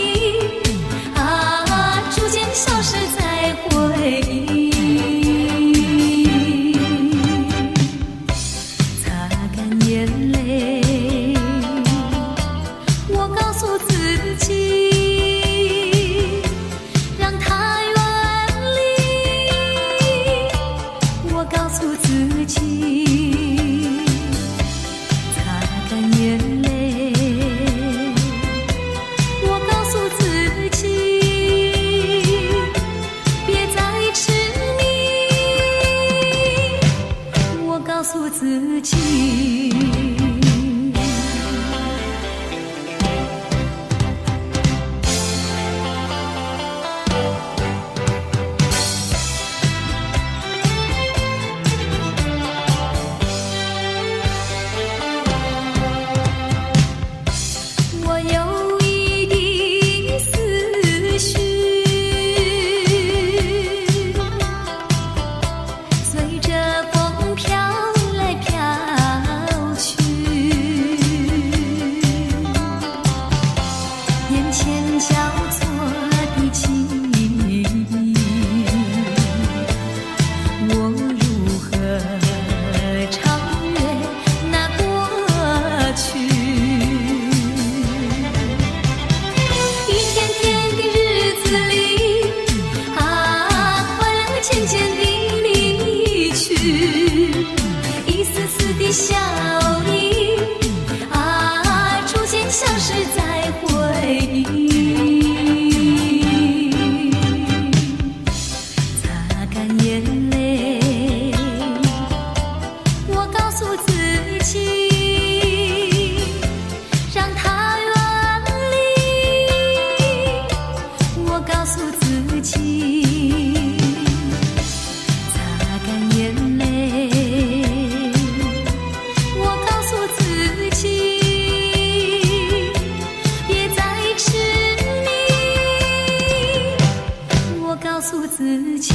啊，逐渐消失在回忆。擦干眼泪，我告诉自己，让它远离。我告诉自己，擦干眼泪。我告诉自己，别再痴迷。我告诉自己。我有一滴思绪，随着风飘来飘去，眼前交错的记忆，我如何超越那过去？一天天的日子里啊，快乐渐渐地离去，一丝丝的笑意啊，逐渐消失在回忆。擦干眼泪，我告诉自己，让它远离。我告诉自己，擦干眼泪。我告诉自己，别再痴迷。我告诉自己。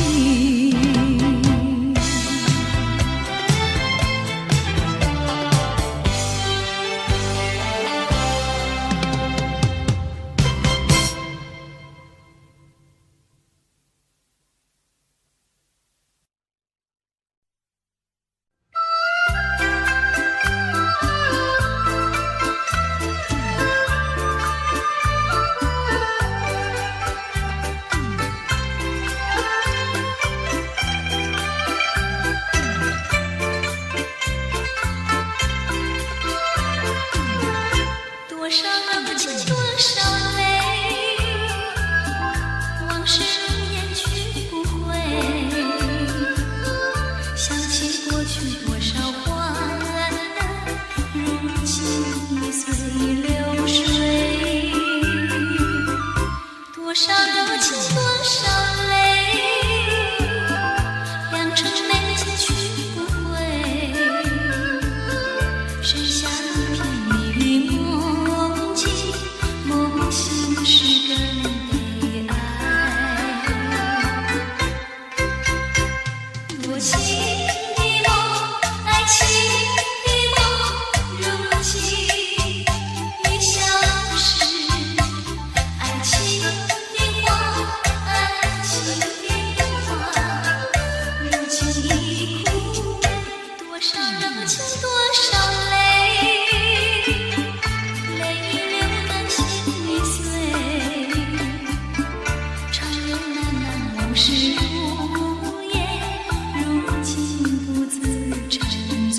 多少热情，多少泪，往事掩去不回。想起过去多少欢乐，如今已随流水。多少热情，多少泪，良辰美景去不回。剩下一片迷离梦境，梦醒时更悲哀。多情的梦，爱情的梦，如今已消失。爱情的花，爱情的花，如今已枯萎。多少热情，多少泪，泪流满心已碎。常有那难往事无言，如今独自沉醉。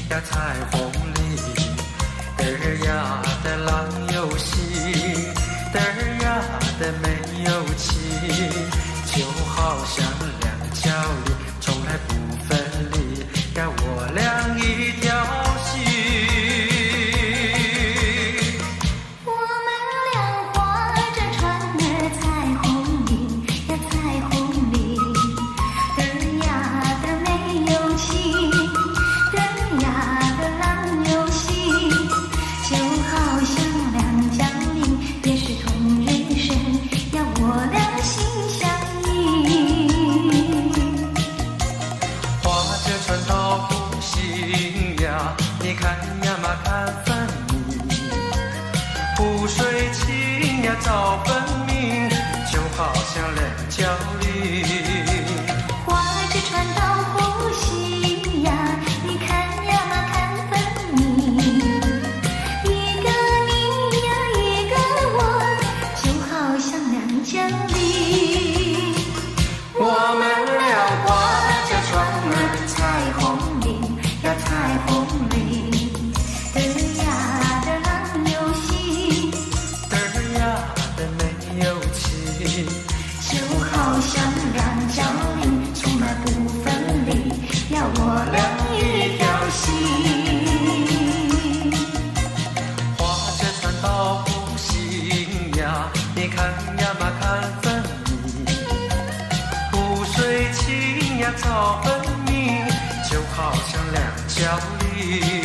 呀彩虹里，嘚儿呀的郎有喜，嘚儿呀的没有妻，就好像两脚里从来不分离呀，我俩一条心。我们俩划着船儿彩虹里呀彩虹里，嘚儿呀的没有妻，嘚儿呀的郎有喜，就好像两江里也是同人生呀，我俩心相印。划着船到湖心呀，你看呀嘛看分明，湖水清呀早分明，就好像两角里。划着船到湖心呀，你看呀嘛看分明，一个你呀一个我，就好像两江里。我们俩划着船儿彩虹里呀彩虹里，嘚儿呀的郎有喜，嘚儿呀的没有妻，就好像两角里从来不分离呀，我俩一条心。划着船到湖心呀，你看呀嘛看分明，湖水清呀早分明，就好像两角里。